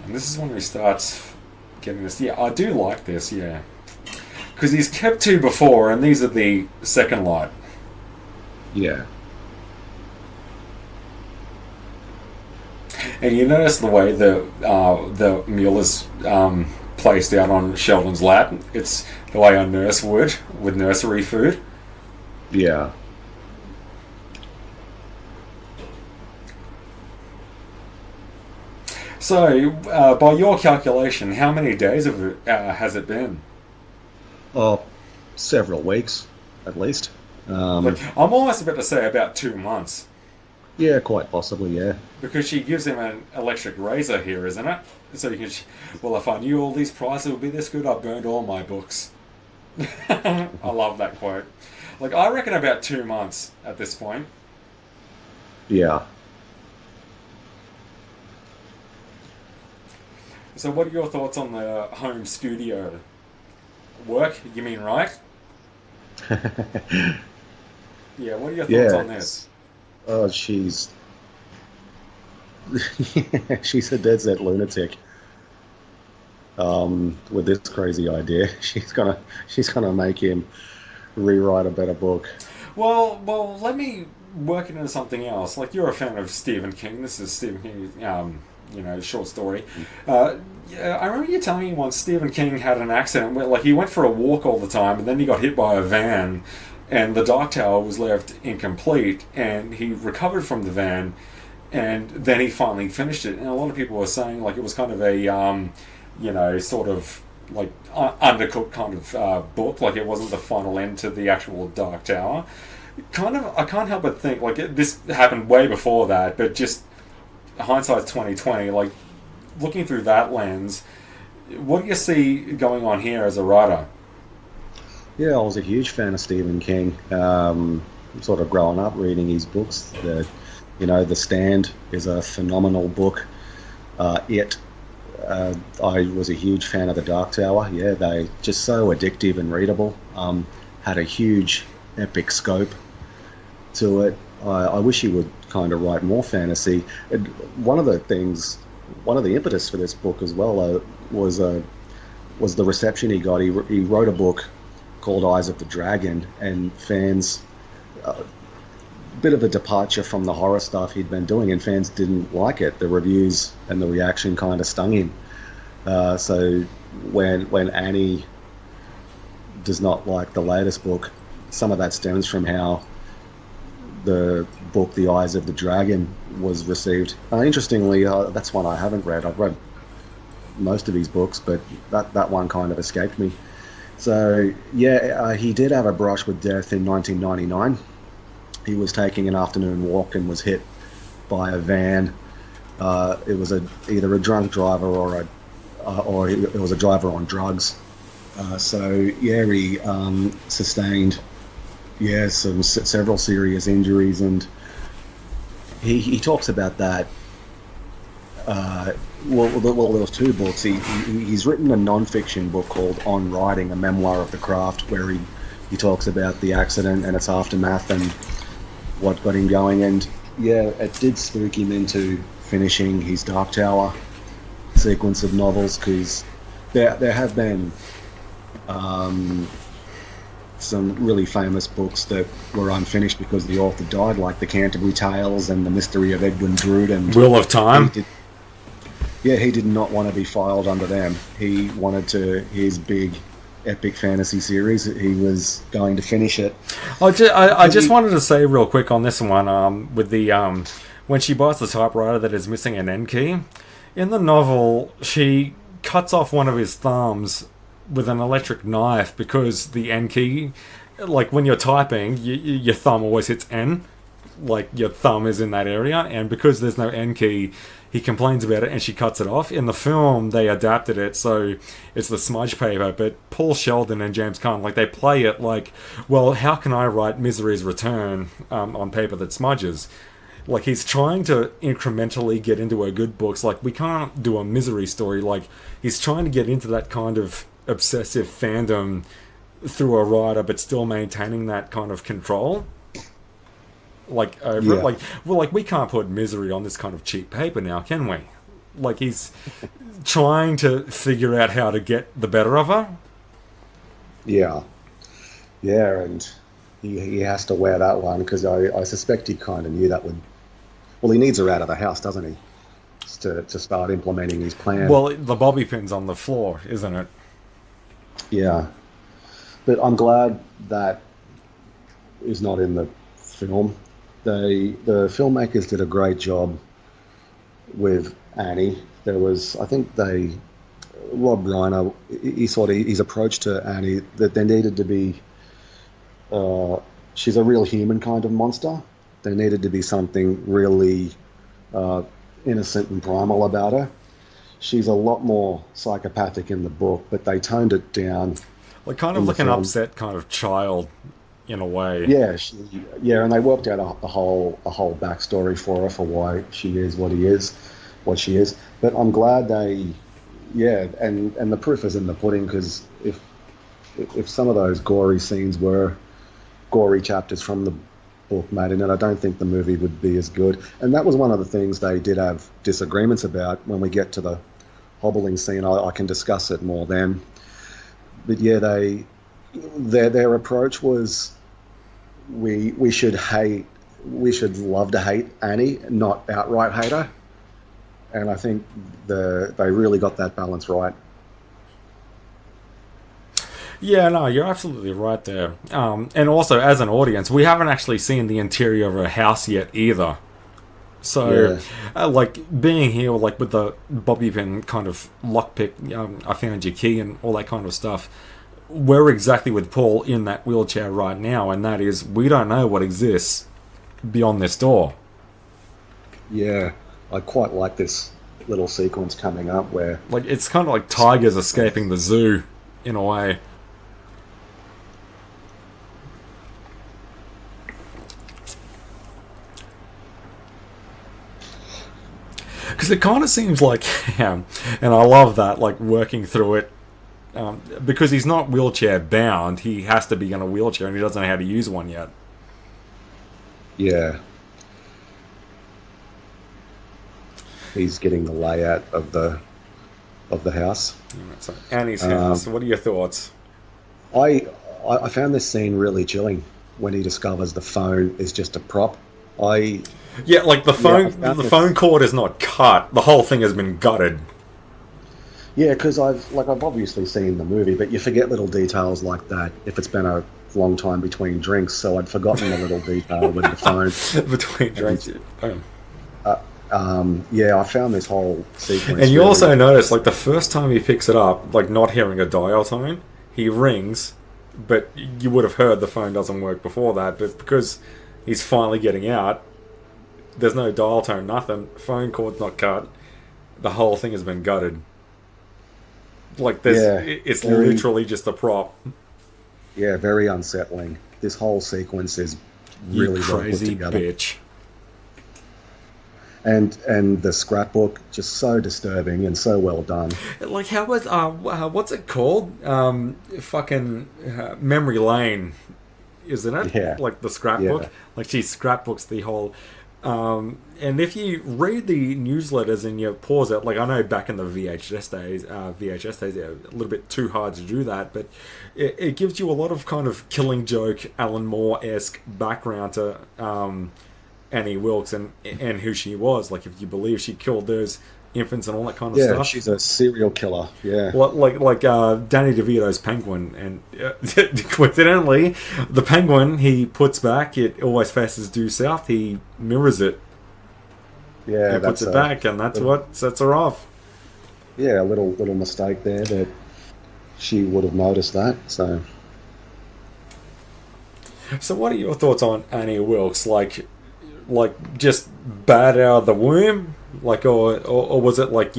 And this is when he starts getting this. Yeah, I do like this, yeah. Because he's kept two before, and these are the second lot. Yeah. And you notice the way the meal is placed out on Sheldon's lap. It's the way a nurse would with nursery food. Yeah. So, by your calculation, how many days has it been? Oh, several weeks, at least. Like, I'm almost about to say about 2 months. Yeah, quite possibly, yeah. Because she gives him an electric razor here, isn't it? So you can, well, if I knew all these prices would be this good, I burned all my books. I love that quote. Like, I reckon about 2 months at this point. Yeah. So what are your thoughts on the home studio? Work, you mean, right? Yeah, what are your thoughts on this? Oh, she's she's a dead set lunatic. With this crazy idea, she's gonna make him rewrite a better book. Well, let me work it into something else. Like, you're a fan of Stephen King. This is Stephen King, short story. Yeah, I remember you telling me once Stephen King had an accident where, like, he went for a walk all the time, and then he got hit by a van, and the Dark Tower was left incomplete, and he recovered from the van, and then he finally finished it. And a lot of people were saying, like, it was kind of a, sort of, like, undercooked kind of book. Like, it wasn't the final end to the actual Dark Tower. I can't help but think, like, this happened way before that, but just hindsight's 2020. Like, looking through that lens, what do you see going on here as a writer? Yeah, I was a huge fan of Stephen King. Sort of growing up reading his books. The Stand is a phenomenal book. I was a huge fan of the Dark Tower. Yeah, they just so addictive and readable. Had a huge epic scope to it. I wish he would kind of write more fantasy. One of the impetus for this book as well was the reception he got. He wrote a book called Eyes of the Dragon, and fans, a bit of a departure from the horror stuff he'd been doing, and fans didn't like it. The reviews and the reaction kind of stung him. So when Annie does not like the latest book, some of that stems from how the book The Eyes of the Dragon was received. Interestingly, that's one I haven't read. I've read most of his books, but that one kind of escaped me. So, he did have a brush with death in 1999. He was taking an afternoon walk and was hit by a van. It was either a drunk driver or it was a driver on drugs. He sustained several serious injuries, and he talks about that. There was two books. He's written a non-fiction book called On Writing, a memoir of the craft, where he talks about the accident and its aftermath, and what got him going. And yeah, it did spook him into finishing his Dark Tower sequence of novels, because there have been um, some really famous books that were unfinished because the author died, like the Canterbury Tales and the Mystery of Edwin Drood. And Wheel of Time. he did not want to be filed under them. He wanted to his big epic fantasy series. He was going to finish it. I just wanted to say real quick on this one, with the when she buys the typewriter that is missing an N key. In the novel, she cuts off one of his thumbs with an electric knife because the N key, like when you're typing, your thumb always hits N, like your thumb is in that area, and because there's no N key, he complains about it and she cuts it off. In the film, they adapted it so it's the smudge paper, but Paul Sheldon and James Caan, like, they play it like, well, how can I write Misery's Return on paper that smudges? Like, he's trying to incrementally get into her good books. Like, we can't do a Misery story. Like, he's trying to get into that kind of obsessive fandom through a writer, but still maintaining that kind of control. Like, over it. Like, we can't put Misery on this kind of cheap paper now, can we? Like, he's trying to figure out how to get the better of her. Yeah, and he has to wear that one, because I suspect he kind of knew that would. Well, he needs her out of the house, doesn't he? Just to start implementing his plan. Well, the bobby pin's on the floor, isn't it? Yeah, but I'm glad that is not in the film. The filmmakers did a great job with Annie. There was, I think Rob Reiner, his approach to Annie, that there needed to be, she's a real human kind of monster. There needed to be something really innocent and primal about her. She's a lot more psychopathic in the book, but they toned it down. Like, kind of like an upset kind of child, in a way. Yeah, and they worked out a whole backstory for her, for why she is what she is. But I'm glad and the proof is in the pudding, because if some of those gory scenes were gory chapters from the book made in it, I don't think the movie would be as good. And that was one of the things they did have disagreements about. When we get to the hobbling scene, I can discuss it more then. But yeah, their approach was, we should love to hate Annie, not outright hate her. And I think they really got that balance right. Yeah, no, you're absolutely right there. And also, as an audience, we haven't actually seen the interior of her house yet either. So, like, being here, like, with the bobby pin kind of lockpick, I found your key and all that kind of stuff, we're exactly with Paul in that wheelchair right now, and that is, we don't know what exists beyond this door. Yeah, I quite like this little sequence coming up where... Like, it's kind of like tigers escaping the zoo, in a way. Because it kind of seems like him, and I love that, like, working through it, because he's not wheelchair bound, he has to be in a wheelchair, and he doesn't know how to use one yet. Yeah. He's getting the layout of the house. So Annie's house. What are your thoughts? I found this scene really chilling when he discovers the phone is just a prop. Yeah, like the phone cord is not cut. The whole thing has been gutted. Yeah, because I've obviously seen the movie, but you forget little details like that if it's been a long time between drinks. So I'd forgotten the little detail with the phone between drinks. I found this whole sequence. And you also notice, like, the first time he picks it up, like, not hearing a dial tone, he rings, but you would have heard the phone doesn't work before that, but because he's finally getting out, there's no dial tone, nothing, phone cord's not cut, the whole thing has been gutted. Like, it's literally just a prop. Yeah, very unsettling. This whole sequence is really well put together. You crazy bitch. And the scrapbook, just so disturbing and so well done. Like, how was what's it called? Fucking Memory Lane. isn't it? Yeah. Like the scrapbook. Yeah. Like she scrapbooks the whole. And if you read the newsletters and you pause it, like I know back in the VHS days, yeah, a little bit too hard to do that, but it gives you a lot of kind of Killing Joke, Alan Moore-esque background to Annie Wilkes and who she was. Like if you believe she killed those infants and all that kind of Yeah, stuff. she's a serial killer. Yeah. Like Danny DeVito's Penguin, and coincidentally, the Penguin he puts back, it always faces due south. He mirrors it Yeah, and puts it back, and that's what sets her off. Yeah, a little mistake there, but she would have noticed that. So What are your thoughts on Annie Wilkes? Like just bad out of the womb, like or was it like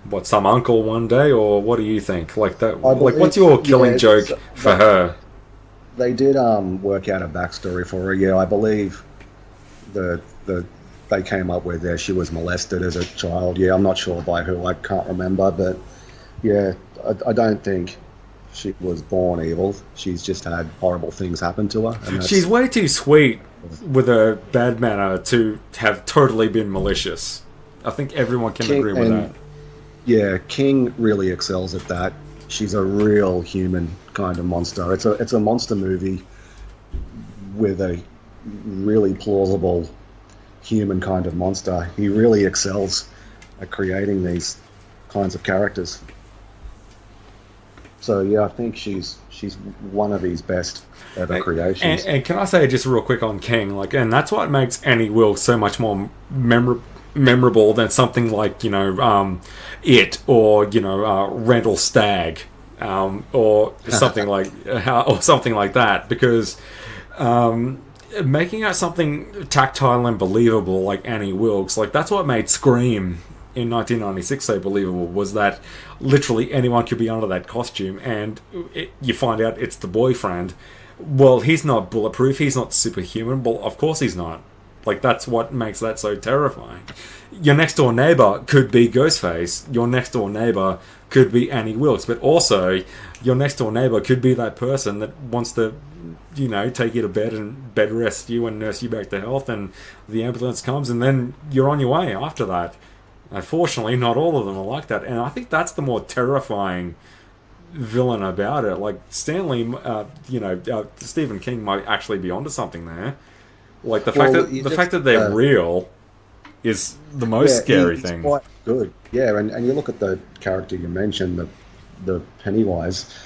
what some uncle one day, or what do you think? Like that, like what's your killing joke for her? They did work out a backstory for her. Yeah, I believe they came up with she was molested as a child. Yeah, I'm not sure by who. I can't remember, but yeah, I don't think she was born evil. She's just had horrible things happen to her. And she's way too sweet with a bad manner to have totally been malicious. I think everyone can agree with that. Yeah, King really excels at that. She's a real human kind of monster. It's a monster movie with a really plausible human kind of monster. He really excels at creating these kinds of characters. So yeah, I think she's one of his best ever creations. And can I say just real quick on King, and that's what makes Annie Wilkes so much more memorable than something like It or Randall Stagg, or something like that, because making out something tactile and believable like Annie Wilkes, that's what made Scream in 1996 so believable, was that literally anyone could be under that costume, and you find out it's the boyfriend. Well, he's not bulletproof, he's not superhuman. Well, of course he's not. That's what makes that so terrifying. Your next door neighbor could be Ghostface, your next door neighbor could be Annie Wilkes, but also your next door neighbor could be that person that wants to take you to bed and bed rest you and nurse you back to health, and the ambulance comes and then you're on your way after that. Unfortunately, not all of them are like that, and I think that's the more terrifying villain about it. Like Stanley, Stephen King might actually be onto something there. Like the fact that they're real is the most scary thing. Quite good, yeah. And you look at the character you mentioned, the Pennywise,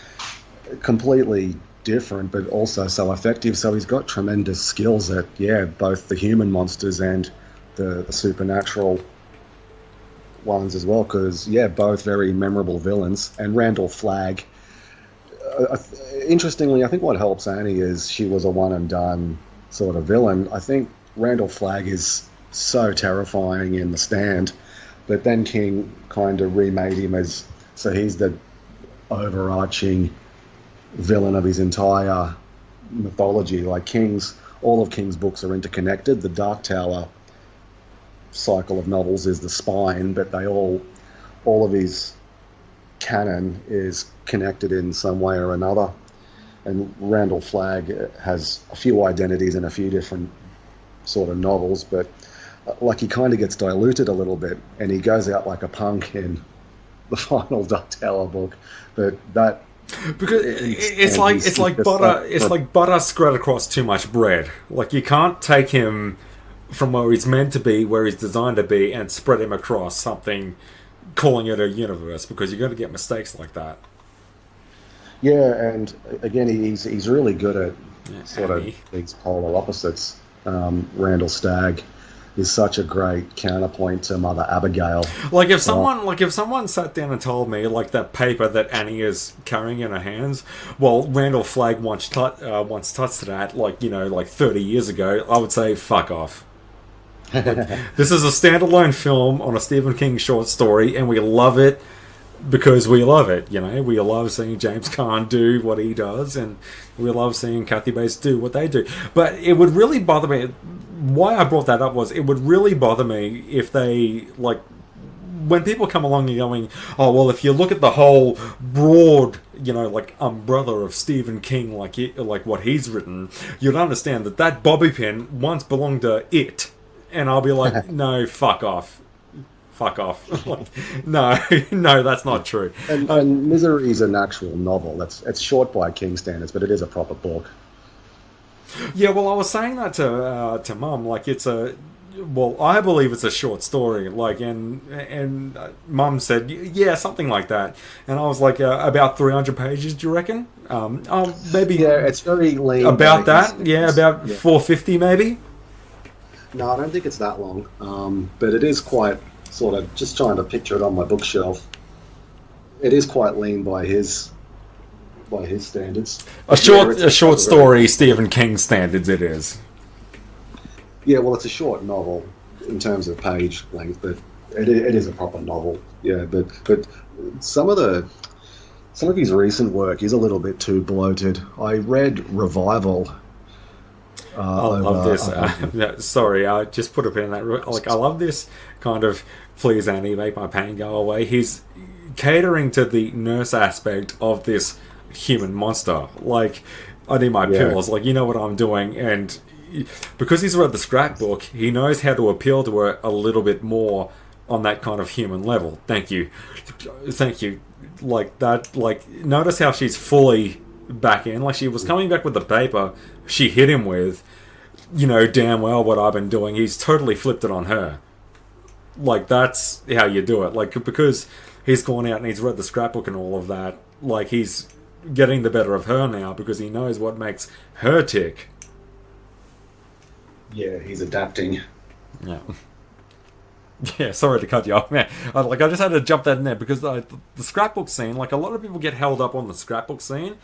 completely different, but also so effective. So he's got tremendous skills at both the human monsters and the supernatural ones as well, because both very memorable villains. And Randall Flagg, interestingly, I think what helps Annie is she was a one and done sort of villain. I think Randall Flagg is so terrifying in The Stand, but then King kind of remade him so he's the overarching villain of his entire mythology. Like all of King's books are interconnected. The Dark Tower cycle of novels is the spine, but all of his canon is connected in some way or another. And Randall Flagg has a few identities in a few different sort of novels, but he kind of gets diluted a little bit, and he goes out like a punk in the final Dark Tower book. But that because it's like butter spread across too much bread. Like you can't take him from where he's meant to be, where he's designed to be, and spread him across something, calling it a universe, because you're going to get mistakes like that. Yeah, and again, he's really good at sort of these polar opposites. Randall Stagg is such a great counterpoint to Mother Abigail. If someone sat down and told me that paper that Annie is carrying in her hands, well, Randall Flagg once touched that 30 years ago, I would say fuck off. This is a standalone film on a Stephen King short story, and we love it because we love it. We love seeing James Caan do what he does, and we love seeing Kathy Bates do what they do. But it would really bother me. Why I brought that up was it would really bother me if they when people come along and going, oh well, if you look at the whole broad, like umbrella of Stephen King, like what he's written, you'd understand that bobby pin once belonged to it, and I'll be like, no, fuck off. Fuck off. Like, no, no, that's not true. And Misery is an actual novel. It's short by King standards, but it is a proper book. Yeah, well, I was saying that to Mum. Like, I believe it's a short story. Like, and Mum said, yeah, something like that. And I was like, about 300 pages. Do you reckon? Maybe. Yeah, it's very lean. About that. Yeah, about 450 maybe. No, I don't think it's that long. But it is quite sort of just trying to picture it on my bookshelf. It is quite lean by his standards. A short story, Stephen King standards. It is. Yeah, well, it's a short novel in terms of page length, but it is a proper novel. Yeah, but some of his recent work is a little bit too bloated. I read Revival. I love this. Sorry, I just put a pin in that. Like, I love this kind of please Annie, make my pain go away. He's catering to the nurse aspect of this human monster. Like, I need my pills. Like, you know what I'm doing, and because he's read the scrapbook, he knows how to appeal to her a little bit more on that kind of human level. Thank you. Like that. Like, notice how she's fully back in. Like, she was coming back with the paper she hit him with, damn well what I've been doing. He's totally flipped it on her. Like, that's how you do it. Like, because he's gone out and he's read the scrapbook and all of that, like, he's getting the better of her now because he knows what makes her tick. Yeah, he's adapting. Yeah. Yeah, sorry to cut you off, man. I just had to jump that in there because the scrapbook scene, like, a lot of people get held up on the scrapbook scene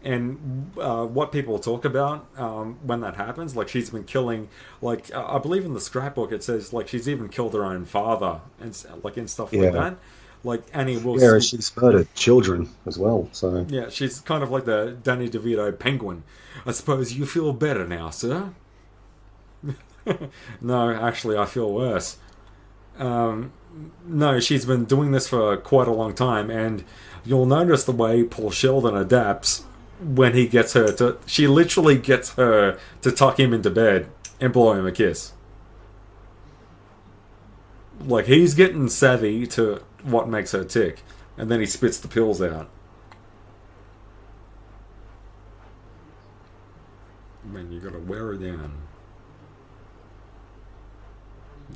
and what people talk about when that happens. Like, she's been killing, like, I believe in the scrapbook it says, like, she's even killed her own father and stuff like that. Like, Annie Wilson. Yeah, she's murdered children as well. So yeah, she's kind of like the Danny DeVito penguin. I suppose you feel better now, sir. No, actually, I feel worse. No, she's been doing this for quite a long time, and you'll notice the way Paul Sheldon adapts when he gets her to... She literally gets her to tuck him into bed and blow him a kiss. Like, he's getting savvy to what makes her tick, and then he spits the pills out. Man, you gotta wear her down.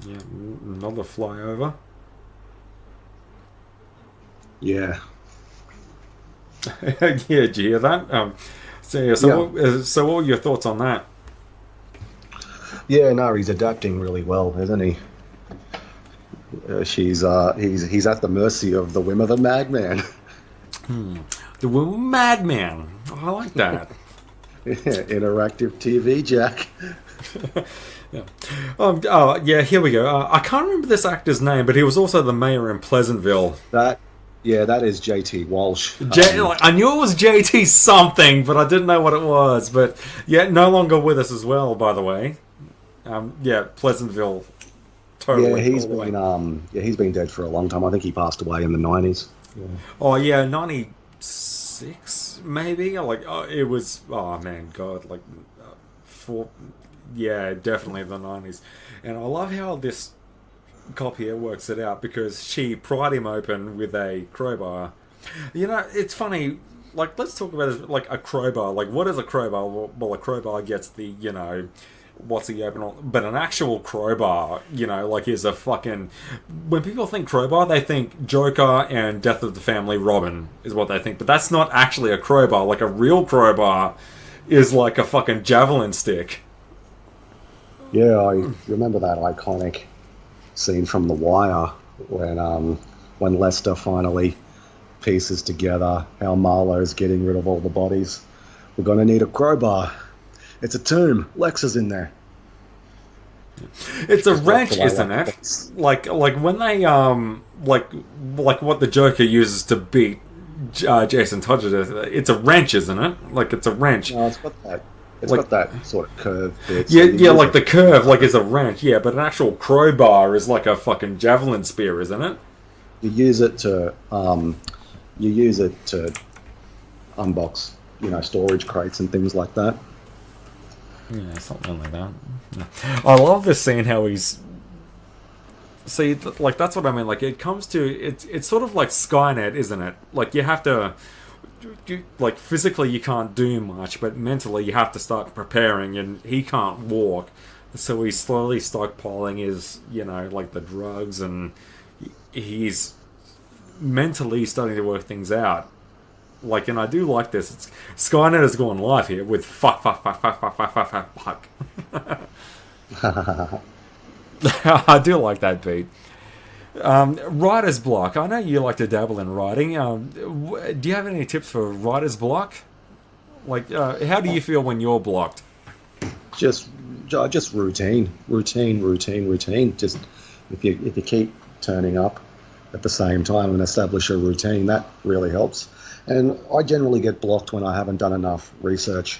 Yeah, another flyover. yeah. Yeah, did you hear that? So what were your thoughts on that? Yeah, no, he's adapting really well, isn't he? He's at the mercy of the whim of the madman. The woman madman. I like that. Interactive TV, Jack. Yeah. Yeah, here we go. I can't remember this actor's name, but he was also the mayor in Pleasantville. That is J.T. Walsh. I knew it was J.T. something, but I didn't know what it was. But yeah, no longer with us as well, by the way. Yeah, Pleasantville. Totally. Yeah, he's been dead for a long time. I think he passed away in the 90s. Yeah. Oh yeah, 96 maybe. Like, it was. Oh man, God, like four. Yeah, definitely the 90s. And I love how this cop here works it out because she pried him open with a crowbar. It's funny. Like, let's talk about this, like a crowbar. Like, what is a crowbar? Well, a crowbar gets the, what's the open on? But an actual crowbar, like, is a fucking... When people think crowbar, they think Joker and Death of the Family Robin is what they think. But that's not actually a crowbar. Like, a real crowbar is like a fucking javelin stick. Yeah, I remember that iconic scene from The Wire when Lester finally pieces together how Marlowe's getting rid of all the bodies. We're going to need a crowbar. It's a tomb. Lex is in there. It's a wrench, isn't it? Like when they like what the Joker uses to beat Jason Todd to death. It's a wrench, isn't it? Like, it's a wrench. No, it's got that. It's got that sort of curve bit. Yeah, like the curve, like, is a wrench. Yeah, but an actual crowbar is like a fucking javelin spear, isn't it? you use it to you use it to unbox, storage crates and things like that. Yeah, something like that. Yeah. I love this scene how he's. See, like that's what I mean. Like it comes to it's sort of like Skynet, isn't it? Like you have to, like physically you can't do much, but mentally you have to start preparing. And he can't walk, so he's slowly stockpiling his, like the drugs, and he's mentally starting to work things out. Like, and I do like this. Skynet has gone live here with fuck, fuck, fuck, fuck, fuck, fuck, fuck, fuck, fuck. I do like that beat. Writer's block. I know you like to dabble in writing. Do you have any tips for writer's block? Like, how do you feel when you're blocked? Just routine. Just if you keep turning up at the same time and establish a routine, that really helps. And I generally get blocked when I haven't done enough research.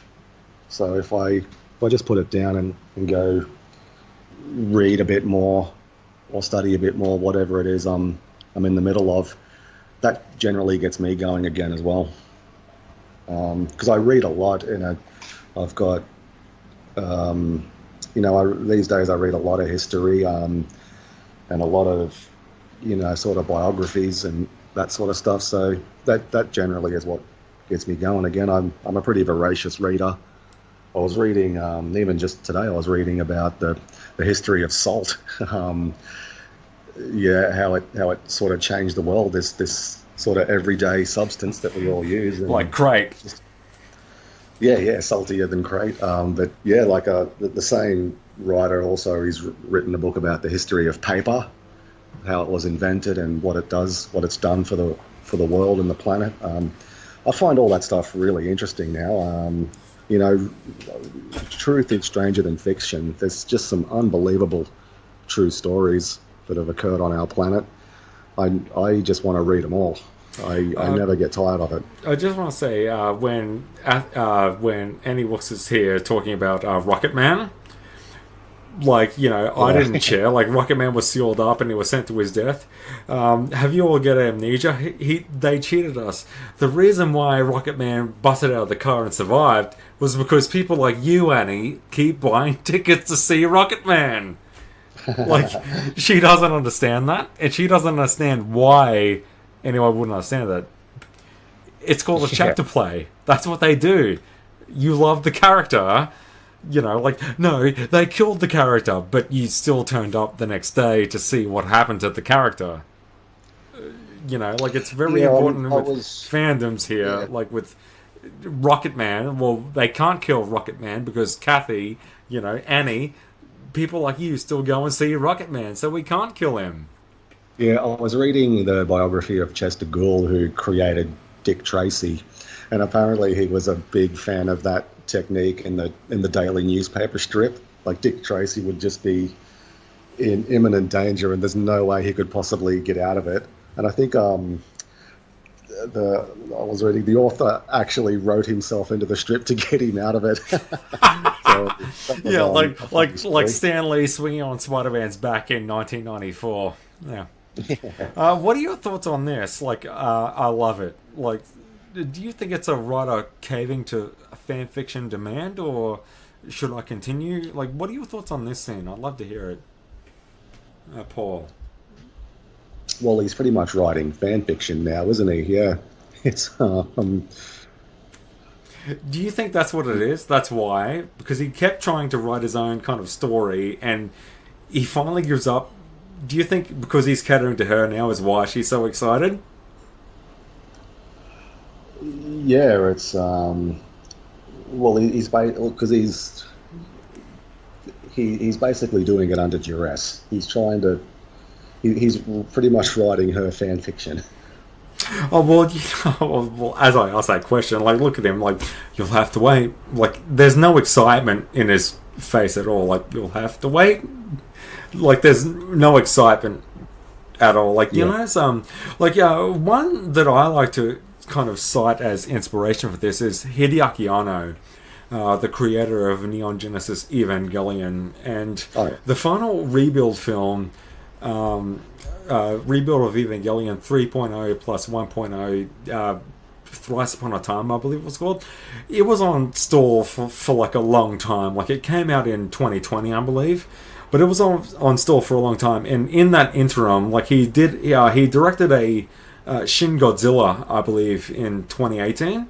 So if I just put it down and go read a bit more or study a bit more, whatever it is I'm in the middle of, that generally gets me going again as well. Because I read a lot, and I've got, these days I read a lot of history and a lot of, sort of biographies and that sort of stuff. So that generally is what gets me going again. I'm a pretty voracious reader. I was reading, even just today, I was reading about the history of salt. How it sort of changed the world. This sort of everyday substance that we all use. And like Crate. Yeah, saltier than Crate. But yeah, like the same writer also, he's written a book about the history of paper, how it was invented and what it's done for the world and the planet. I find all that stuff really interesting now. Truth is stranger than fiction. There's just some unbelievable true stories that have occurred on our planet. I just want to read them all. I never get tired of it. I just want to say, when Annie Wooks is here talking about Rocket Man, like, I didn't care. Like, Rocket Man was sealed up and he was sent to his death. Have you all got amnesia? They cheated us. The reason why Rocket Man busted out of the car and survived was because people like you, Annie, keep buying tickets to see Rocket Man. Like, she doesn't understand that, and she doesn't understand why anyone wouldn't understand that. It's called a chapter play. That's what they do. You love the character. No, they killed the character, but you still turned up the next day to see what happened to the character. It's very important with fandoms here. Yeah. Like with Rocket Man, well, they can't kill Rocket Man because Kathy, Annie, people like you still go and see Rocket Man, so we can't kill him. Yeah, I was reading the biography of Chester Gould, who created Dick Tracy, and apparently he was a big fan of that technique in the daily newspaper strip. Like, Dick Tracy would just be in imminent danger, and there's no way he could possibly get out of it. And I think I was reading the author actually wrote himself into the strip to get him out of it. Like Stan Lee swinging on Spider-Man's back in 1994. Yeah. What are your thoughts on this? Like, I love it. Like, do you think it's a writer caving to a fan fiction demand, or should I continue? Like, what are your thoughts on this scene? I'd love to hear it. Paul. Well, he's pretty much writing fan fiction now, isn't he? Yeah. It's Do you think that's what it is? That's why? Because he kept trying to write his own kind of story, and he finally gives up. Do you think because he's catering to her now is why she's so excited? Yeah, it's he's because he's basically doing it under duress. He's he's pretty much writing her fan fiction. Oh, well, as I ask that question, like, look at him, like, you'll have to wait. Like, there's no excitement in his face at all. Like, you'll have to wait. Like, there's no excitement at all. Like, you know, one that I like to kind of cite as inspiration for this is Hideaki Anno, the creator of Neon Genesis Evangelion, and the final Rebuild film rebuild of Evangelion 3.0 plus 1.0, Thrice Upon a Time, I believe it was called. It was on stall for like a long time. Like it came out in 2020, I believe, but it was on stall for a long time. And in that interim, like he directed a Shin Godzilla, I believe, in 2018.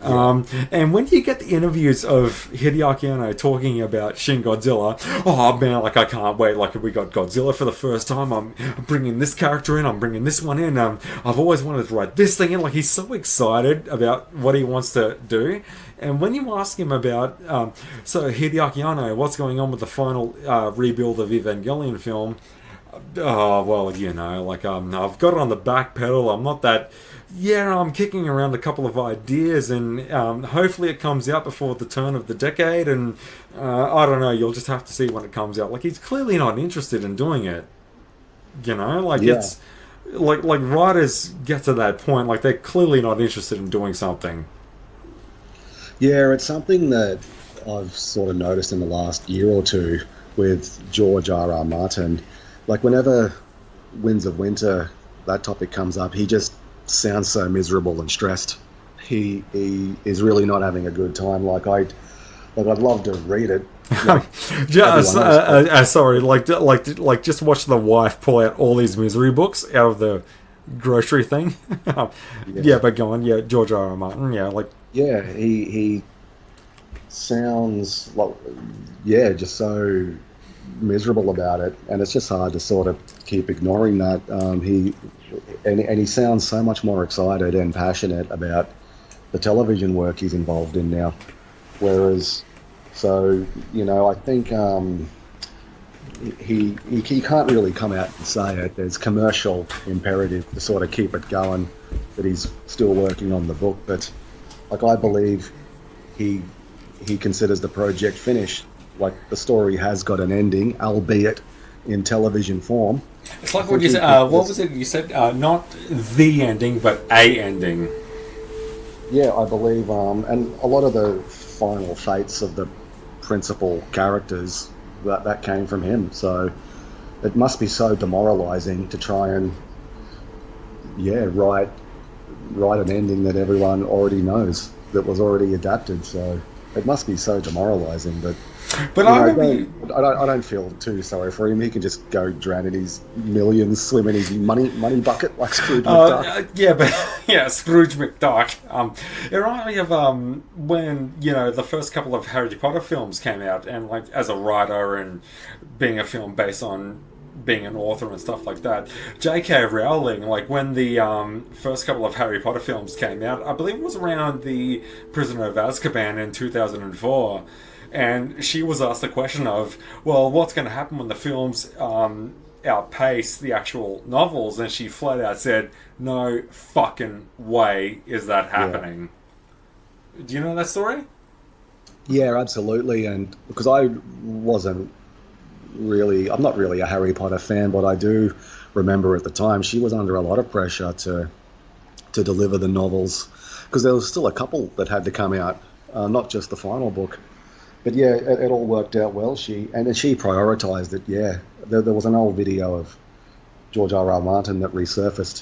And when you get the interviews of Hideaki Anno talking about Shin Godzilla, oh man, like I can't wait. Like we got Godzilla for the first time. I'm bringing this character in. I'm bringing this one in. I've always wanted to write this thing in. Like he's so excited about what he wants to do. And when you ask him about, so Hideaki Anno, what's going on with the final rebuild of Evangelion film? Oh well, like I've got it on the back pedal. I'm not that. Yeah, I'm kicking around a couple of ideas, and hopefully it comes out before the turn of the decade. And I don't know. You'll just have to see when it comes out. Like he's clearly not interested in doing it. Like Yeah. it's like writers get to that point. Like they're clearly not interested in doing something. Yeah, it's something that I've sort of noticed in the last year or two with George R. R. Martin. Like whenever Winds of Winter, that topic comes up, he just sounds so miserable and stressed. He is really not having a good time. I'd love to read it. Like Just, everyone else, but sorry, just watch the wife pull out all these misery books out of the grocery thing. yeah, Yeah, but go on. Yeah, George R. R. Martin. Yeah, like yeah, he sounds like yeah, just so miserable about it, and it's just hard to sort of keep ignoring that. He sounds so much more excited and passionate about the television work he's involved in now. Whereas, so I think he can't really come out and say it. There's commercial imperative to sort of keep it going, that he's still working on the book. But like I believe he considers the project finished. Like the story has got an ending, albeit in television form. it's like I what think you he said. What was it? You said not the ending, but a ending. Yeah, I believe, and a lot of the final fates of the principal characters that came from him. So it must be so demoralizing to try and write an ending that everyone already knows, that was already adapted. So it must be so demoralizing. But But I remember I don't feel too sorry for him. He can just go drown in his millions, swim in his money bucket like Scrooge McDuck. yeah, but yeah, Scrooge McDuck. It reminded me of when the first couple of Harry Potter films came out, and like as a writer and being a film based on being an author and stuff like that. J.K. Rowling, like when the first couple of Harry Potter films came out, I believe it was around the Prisoner of Azkaban in 2004. And she was asked the question of, well, what's going to happen when the films outpace the actual novels? And she flat out said, no fucking way is that happening. Yeah. Do you know that story? Yeah, absolutely. And because I'm not really a Harry Potter fan, but I do remember at the time she was under a lot of pressure to deliver the novels, because there was still a couple that had to come out, not just the final book. But yeah, it all worked out well. She prioritized it. Yeah, there was an old video of George R. R. Martin that resurfaced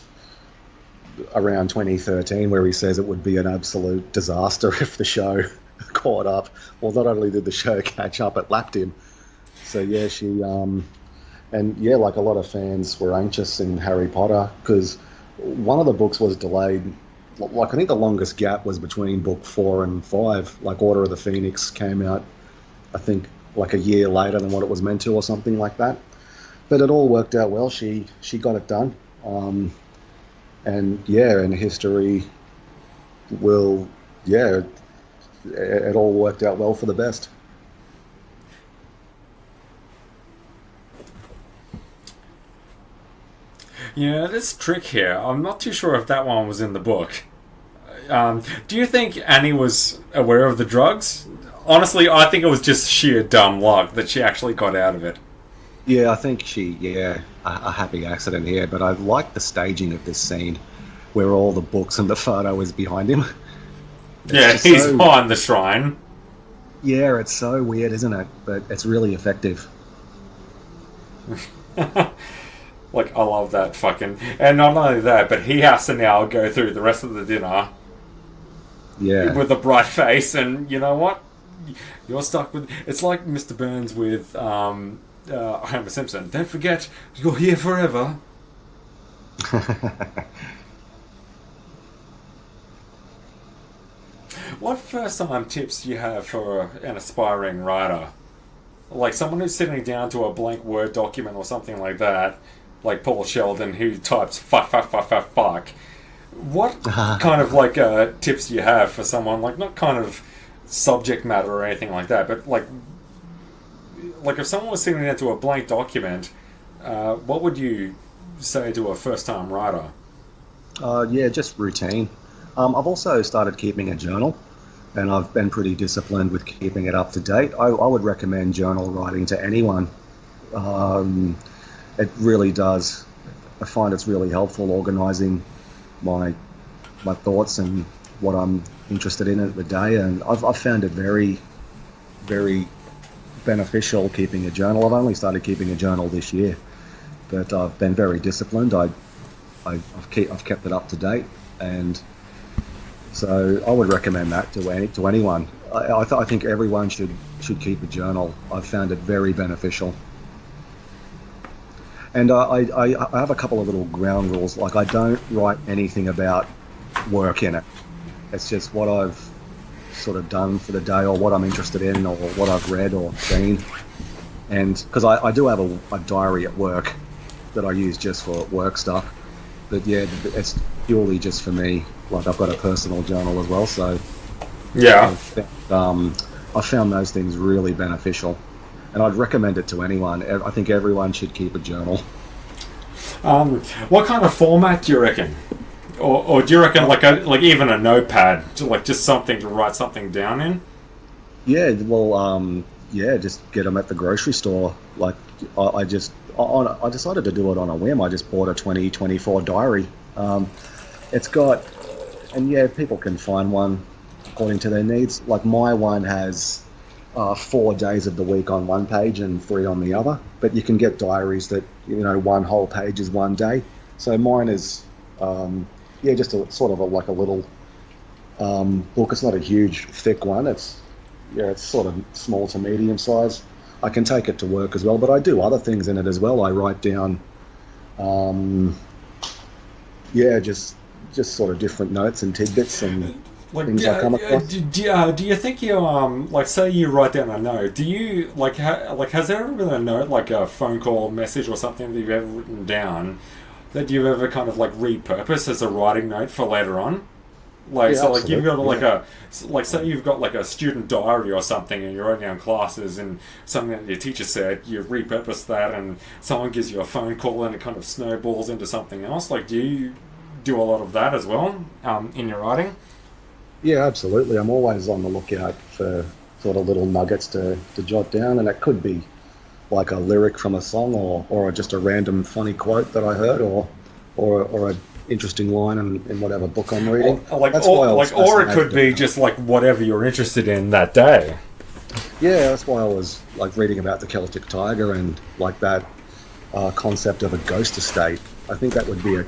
around 2013 where he says it would be an absolute disaster if the show caught up. Well, not only did the show catch up, it lapped him. So yeah, like a lot of fans were anxious in Harry Potter because one of the books was delayed. Like I think the longest gap was between book 4 and 5. Like Order of the Phoenix came out, I think, like a year later than what it was meant to, or something like that. But it all worked out well. She got it done, and history will, it all worked out well for the best. Yeah, this trick here. I'm not too sure if that one was in the book. Do you think Annie was aware of the drugs? Honestly, I think it was just sheer dumb luck that she actually got out of it. Yeah, I think a happy accident here, but I like the staging of this scene where all the books and the photo is behind him. Yeah, he's behind the shrine. Yeah, it's so weird, isn't it? But it's really effective. Like, I love that fucking... And not only that, but he has to now go through the rest of the dinner Yeah. with a bright face, and you know what? You're stuck with... It's like Mr. Burns with Homer Simpson. Don't forget, you're here forever. What first-time tips do you have for an aspiring writer? Like someone who's sitting down to a blank Word document or something like that, like Paul Sheldon, who types fuck, fuck, fuck, fuck, fuck. What kind of like tips do you have for someone, like not kind of subject matter or anything like that, but like if someone was sitting down to a blank document, what would you say to a first-time writer? Yeah, just routine. I've also started keeping a journal, and I've been pretty disciplined with keeping it up to date. I would recommend journal writing to anyone. It really does. I find it's really helpful organising my thoughts and what I'm interested in at the day, and I've found it very, very beneficial keeping a journal. I've only started keeping a journal this year, but I've been very disciplined. I've kept it up to date, and so I would recommend that to anyone. I think everyone should keep a journal. I've found it very beneficial. And I have a couple of little ground rules. Like, I don't write anything about work in it. It's just what I've sort of done for the day, or what I'm interested in, or what I've read or seen. And because I do have a diary at work that I use just for work stuff. But yeah, it's purely just for me. Like, I've got a personal journal as well, so Yeah. I found those things really beneficial, and I'd recommend it to anyone. I think everyone should keep a journal. What kind of format do you reckon? Or do you reckon like even a notepad, like just something to write something down in? Yeah, well, yeah, just get them at the grocery store. Like, I decided to do it on a whim. I just bought a 2024 diary. It's got, and yeah, people can find one according to their needs. Like, my one has 4 days of the week on one page and 3 on the other. But you can get diaries that, one whole page is one day. So mine is, just a sort of like a little book. It's not a huge, thick one. It's sort of small to medium size. I can take it to work as well, but I do other things in it as well. I write down, just sort of different notes and tidbits and things I come across. Do you think you like, say you write down a note? Do you has there ever been a note, like a phone call message or something that you've ever written down that you've ever kind of like repurposed as a writing note for later on? Like, Yeah, so like you've got absolutely. like say you've got like a student diary or something, and you're writing down classes and something that your teacher said, you repurpose that, and someone gives you a phone call and it kind of snowballs into something else. Like, do you do a lot of that as well in your writing? Yeah, absolutely. I'm always on the lookout for sort of little nuggets to jot down, and it could be like a lyric from a song, or just a random funny quote that I heard, or a interesting line in whatever book I'm reading. Or it could be just like whatever you're interested in that day. Yeah, that's why I was like reading about the Celtic Tiger and like that concept of a ghost estate. I think that would be a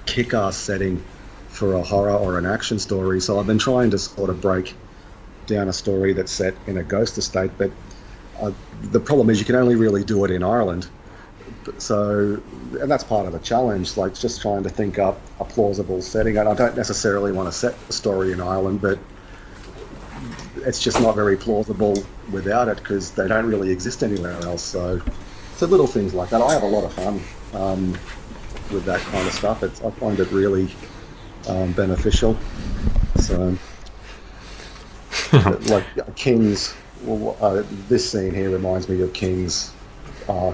kick-ass setting for a horror or an action story. So I've been trying to sort of break down a story that's set in a ghost estate, but the problem is you can only really do it in Ireland. So, and that's part of the challenge, like just trying to think up a plausible setting. And I don't necessarily want to set the story in Ireland, but it's just not very plausible without it, because they don't really exist anywhere else. So little things like that. I have a lot of fun with that kind of stuff. I find it really beneficial. So, like King's, this scene here reminds me of King's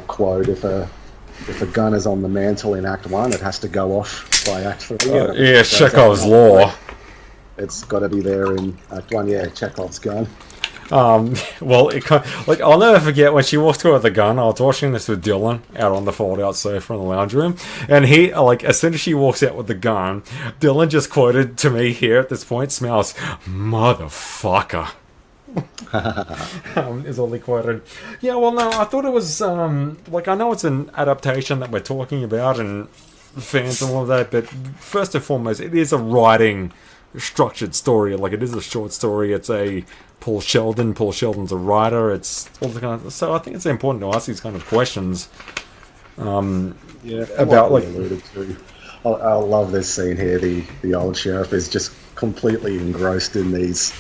quote: if a gun is on the mantle in Act 1, it has to go off by Act 3. Yeah, Chekhov's law. It's got to be there in Act 1. Yeah, Chekhov's gun. Well, like, I'll never forget when she walked through with the gun. I was watching this with Dylan out on the fold-out sofa in the lounge room, and he, like, as soon as she walks out with the gun, Dylan just quoted to me here at this point, smells motherfucker. Is all he quoted. Yeah, well, no, I thought it was like, I know it's an adaptation that we're talking about and fans and all of that, but first and foremost, it is a writing structured story. Like, it is a short story. It's a Paul Sheldon. Paul Sheldon's a writer. It's all the kind of, so I think it's important to ask these kind of questions. Yeah, About, like, alluded to. I love this scene here. The old sheriff is just completely engrossed in these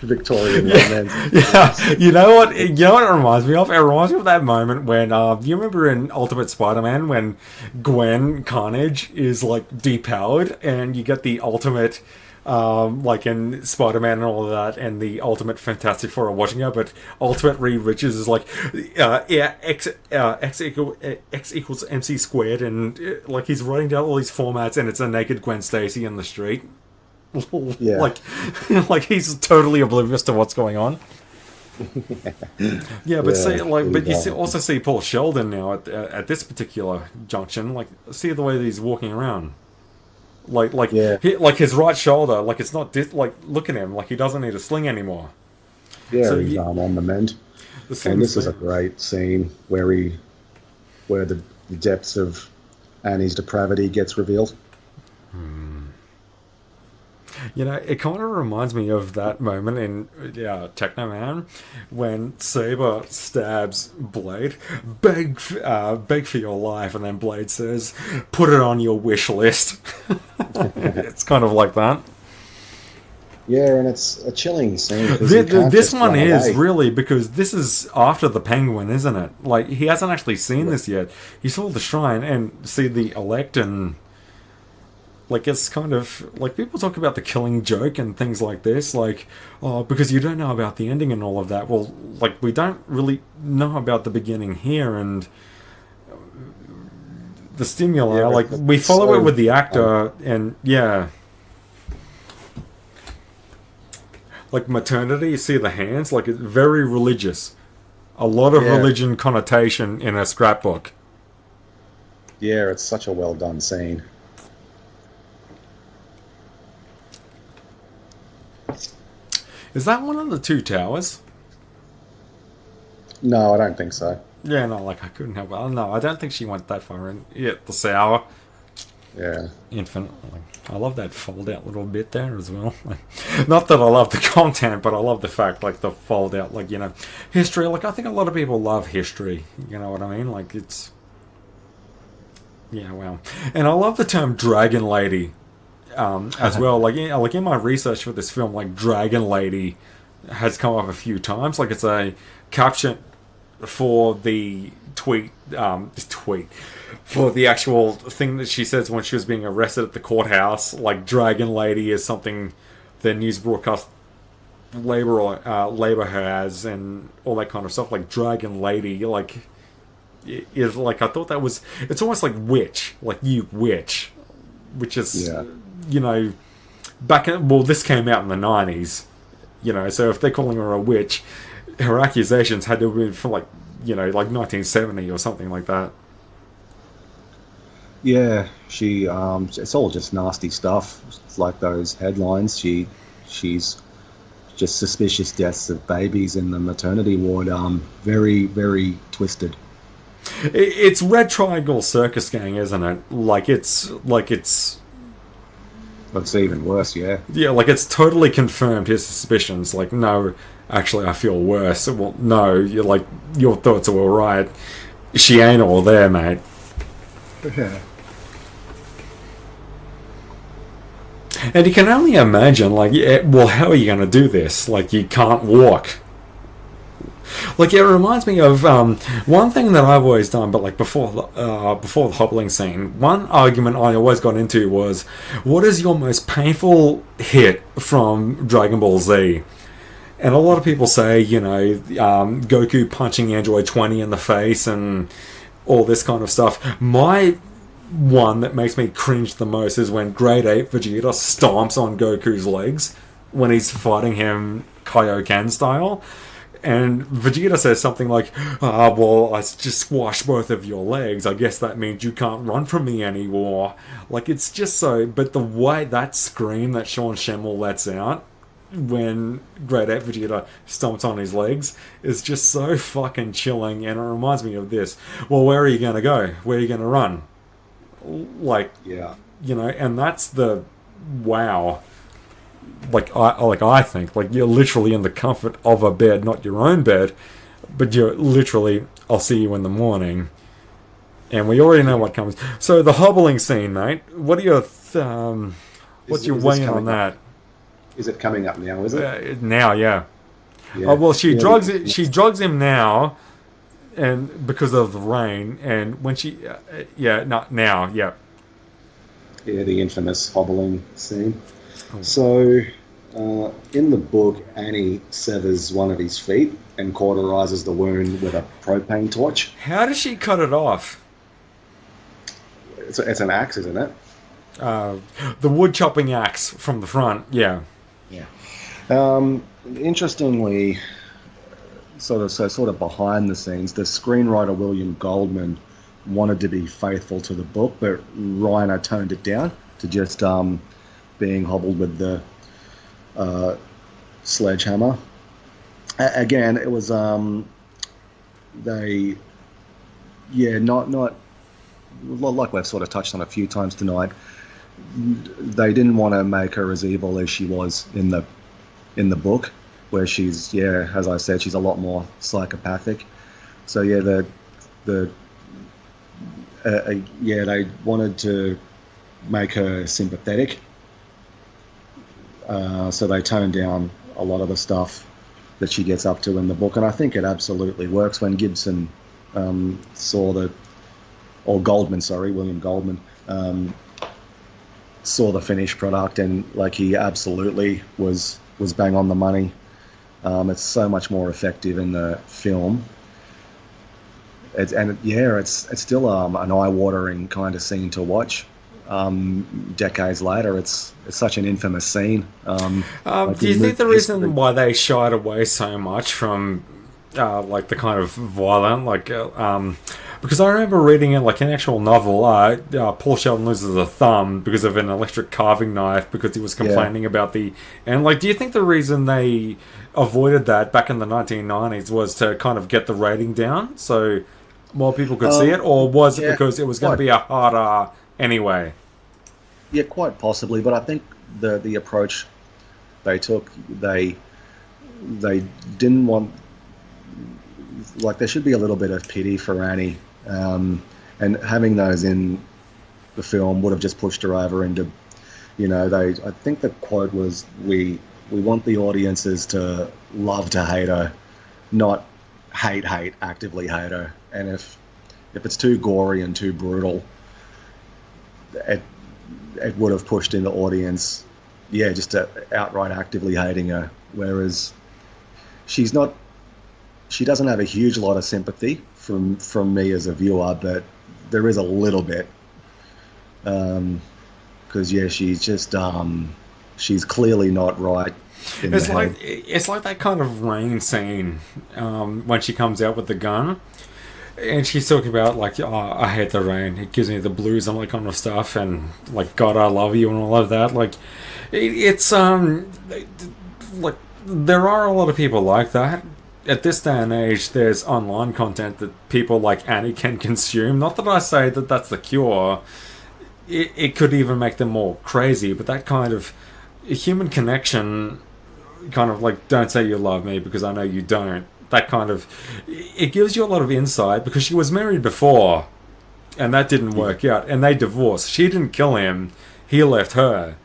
Victorian romance. yeah, you know what? You know what it reminds me of? It reminds me of that moment when, you remember in Ultimate Spider-Man when Gwen Carnage is like depowered, and you get the ultimate, like in Spider-Man and all of that, and the ultimate Fantastic Four are watching her, but Ultimate Reed Richards is like, yeah, X equals MC squared, and like he's writing down all these formats, and it's a naked Gwen Stacy in the street. Yeah. like he's totally oblivious to what's going on. Yeah, but see, like, but you also see Paul Sheldon now at this particular junction. Like, see the way that he's walking around. Like like his right shoulder, like it's not like, look at him, like he doesn't need a sling anymore. Yeah, So he's on the mend. And this is a great scene where the depths of Annie's depravity gets revealed. You know, it kind of reminds me of that moment in Techno Man when Saber stabs Blade, beg for your life, and then Blade says, "Put it on your wish list." It's kind of like that. Yeah, and it's a chilling scene. This one is really, because this is after the Penguin, isn't it? Like, he hasn't actually seen this yet. He saw the shrine and see the elect, and like, it's kind of like, people talk about the Killing Joke and things like this, like, oh, because you don't know about the ending and all of that. Well, like, we don't really know about the beginning here, and the stimuli, like, we follow it with the actor, and yeah. Like maternity, you see the hands, like, it's very religious. A lot of religion connotation in a scrapbook. Yeah, it's such a well done scene. Is that one of the two towers? No, I don't think so. Yeah, no, like, I couldn't help it. No, I don't think she went that far in. Yeah, the sour. Yeah. Infinite. Like, I love that fold out little bit there as well. Like, not that I love the content, but I love the fact, like, the fold out, like, you know, history. Like, I think a lot of people love history. You know what I mean? Like, it's, yeah, well, and I love the term Dragon Lady, as well. Like, like in my research for this film, like, Dragon Lady has come up a few times. Like, it's a caption for the tweet for the actual thing that she says when she was being arrested at the courthouse. Like, Dragon Lady is something the news broadcast labor has, and all that kind of stuff. Like, Dragon Lady, like, is like, I thought that was, it's almost like witch, like, you witch, which is, you know, back in, well, this came out in the 90s, you know, so if they're calling her a witch, her accusations had to have been from, like, you know, like 1970 or something like that. Yeah, she. It's all just nasty stuff. It's like those headlines. She's just suspicious deaths of babies in the maternity ward. Very, very twisted. It's Red Triangle Circus Gang, isn't it? It's even worse. Yeah. Yeah, like, it's totally confirmed his suspicions. Like, no, actually, I feel worse. Well, no, you're like, your thoughts are all right. She ain't all there, mate. Yeah. And you can only imagine, like, yeah, well, how are you going to do this? Like, you can't walk. Like, it reminds me of one thing that I've always done, but, like, before the hobbling scene, one argument I always got into was, what is your most painful hit from Dragon Ball Z? And a lot of people say, you know, Goku punching Android 20 in the face and all this kind of stuff. My one that makes me cringe the most is when Grade 8 Vegeta stomps on Goku's legs when he's fighting him Kaioken style. And Vegeta says something like, well, I just squashed both of your legs. I guess that means you can't run from me anymore. Like, it's just so... But the way that scream that Sean Schemmel lets out when Great Ape Vegeta stomps on his legs is just so fucking chilling, and it reminds me of this. Well, where are you going to go? Where are you going to run? Like, Yeah. and that's the wow. I think like you're literally in the comfort of a bed, not your own bed, but you're literally. I'll see you in the morning, and we already know what comes. So the hobbling scene, mate. What are your what's your Is this weight on coming up? that? Is it coming up now? Is it? Now, yeah. Oh Yeah. well, she Yeah. drugs him now, and because of the rain, and when she, yeah, not now, yeah. Yeah, the infamous hobbling scene. So, in the book, Annie severs one of his feet and cauterizes the wound with a propane torch. How does she cut it off? It's an axe, isn't it? Uh, the wood chopping axe from the front, yeah. Yeah. Interestingly, sort of behind the scenes, the screenwriter William Goldman wanted to be faithful to the book, but Reiner toned it down to just being hobbled with the sledgehammer. Again, it was they, yeah, not like we've sort of touched on a few times tonight. They didn't want to make her as evil as she was in the book, where she's, yeah, as I said, she's a lot more psychopathic. So yeah, they wanted to make her sympathetic. So they toned down a lot of the stuff that she gets up to in the book, and I think it absolutely works. When Gibson William Goldman, saw the finished product, and like he absolutely was bang on the money. It's so much more effective in the film. It's still an eye-watering kind of scene to watch. Decades later, it's such an infamous scene. Do you think the reason why they shied away so much from like the kind of violent, because I remember reading in like an actual novel, Paul Sheldon loses a thumb because of an electric carving knife because he was complaining about do you think the reason they avoided that back in the 1990s was to kind of get the rating down so more people could see it, or was it because it was going to be a harder anyway? Yeah, quite possibly, but I think the approach they took, they didn't want, like, there should be a little bit of pity for Annie, and having those in the film would have just pushed her over into, I think the quote was, we want the audiences to love to hate her, not hate, actively hate her. And if it's too gory and too brutal, it would have pushed in the audience, just to outright actively hating her. Whereas she doesn't have a huge lot of sympathy from me as a viewer, but there is a little bit. Because she's just she's clearly not right. It's like that kind of rain scene when she comes out with the gun, and she's talking about like, oh, I hate the rain. It gives me the blues and all that kind of stuff, and like, God, I love you and all of that. Like, it's like there are a lot of people like that. At this day and age, there's online content that people like Annie can consume. Not that I say that that's the cure. It could even make them more crazy, but that kind of human connection, kind of like, don't say you love me because I know you don't. That kind of, it gives you a lot of insight, because she was married before and that didn't work out, and they divorced. She didn't kill him, he left her.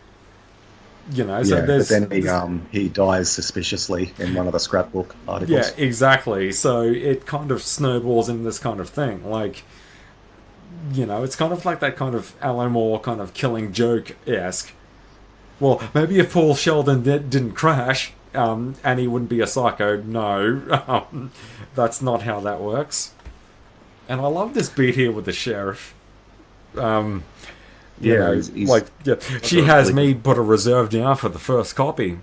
So but then he dies suspiciously in one of the scrapbook articles. Yeah, exactly. So it kind of snowballs into this kind of thing. Like, it's kind of like that kind of Alan Moore kind of Killing Joke-esque. Well, maybe if Paul Sheldon didn't crash, Annie wouldn't be a psycho. No, that's not how that works. And I love this beat here with the sheriff. She has me put a reserve down for the first copy.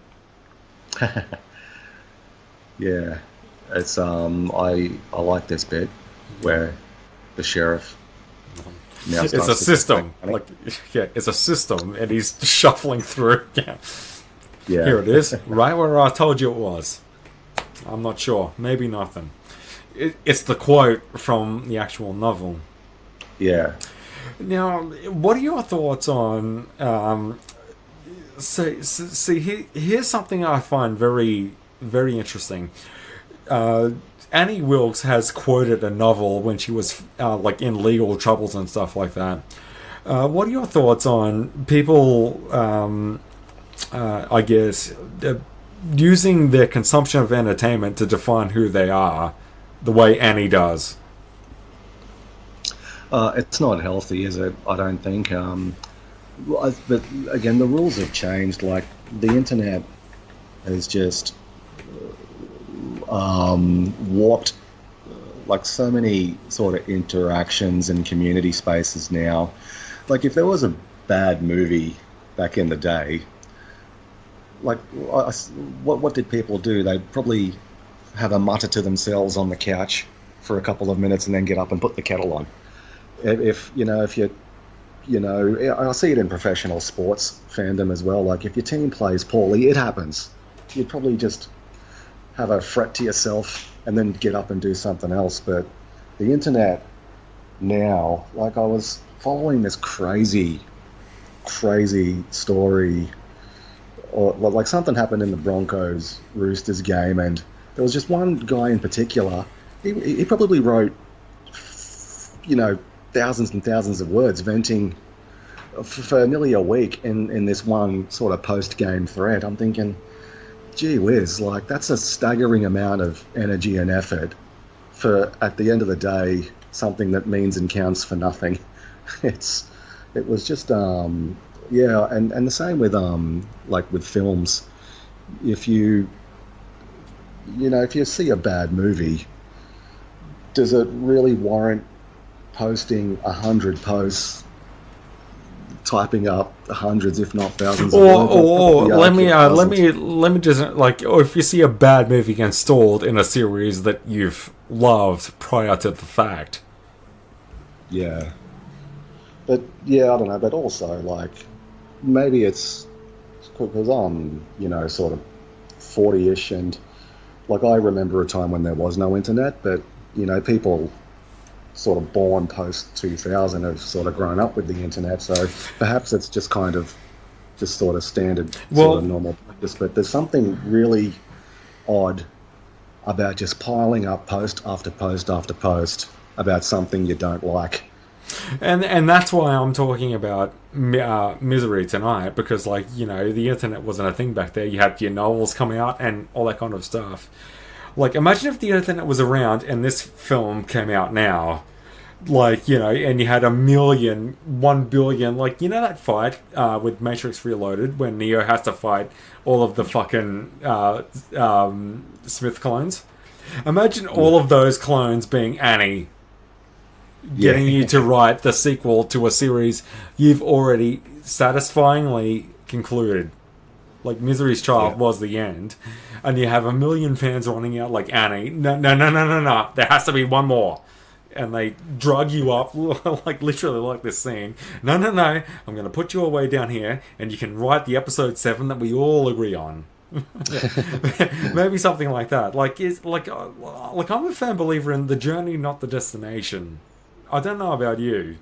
Yeah, it's I like this bit where the sheriff. It's a system. It's a system, and he's shuffling through. Yeah. Yeah. Here it is, right where I told you it was. I'm not sure. Maybe nothing. It's the quote from the actual novel. Yeah. Now, what are your thoughts on? Here's something I find very, very interesting. Annie Wilkes has quoted a novel when she was like in legal troubles and stuff like that. What are your thoughts on people? I guess using their consumption of entertainment to define who they are, the way Annie does. It's not healthy, is it? I don't think. But again, the rules have changed. Like the internet has just warped like so many sort of interactions and community spaces now. Like if there was a bad movie back in the day, like what did people do? They'd probably have a mutter to themselves on the couch for a couple of minutes and then get up and put the kettle on. If I see it in professional sports fandom as well. Like if your team plays poorly, it happens. You'd probably just have a fret to yourself and then get up and do something else. But the internet now, like I was following this crazy story, or like something happened in the Broncos Roosters game, and there was just one guy in particular. He probably wrote, thousands and thousands of words venting for nearly a week in this one sort of post-game thread. I'm thinking, gee whiz, like that's a staggering amount of energy and effort for, at the end of the day, something that means and counts for nothing. It was just and the same with like with films. If you see a bad movie, does it really warrant posting 100 posts, typing up hundreds, if not thousands of words? Or let me just like, or if you see a bad movie get installed in a series that you've loved prior to the fact. Yeah. But yeah, I don't know. But also, like, maybe it's because I'm, sort of 40-ish, and like I remember a time when there was no internet, but people sort of born post 2000 have sort of grown up with the internet, so perhaps it's just kind of just sort of standard, sort of normal practice. But there's something really odd about just piling up post after post after post about something you don't like. And that's why I'm talking about Misery tonight, because like the internet wasn't a thing back there. You had your novels coming out and all that kind of stuff. Like, imagine if the internet was around and this film came out now. Like, and you had 1 billion, like, that fight with Matrix Reloaded when Neo has to fight all of the fucking Smith clones. Imagine all of those clones being Annie, getting you to write the sequel to a series you've already satisfyingly concluded. Like, Misery's Child was the end. And you have 1 million fans running out like, Annie, no. There has to be one more. And they drug you up, like literally like this scene. No. I'm going to put you away down here, and you can write the episode 7 that we all agree on. Maybe something like that. Like I'm a firm believer in the journey, not the destination. I don't know about you.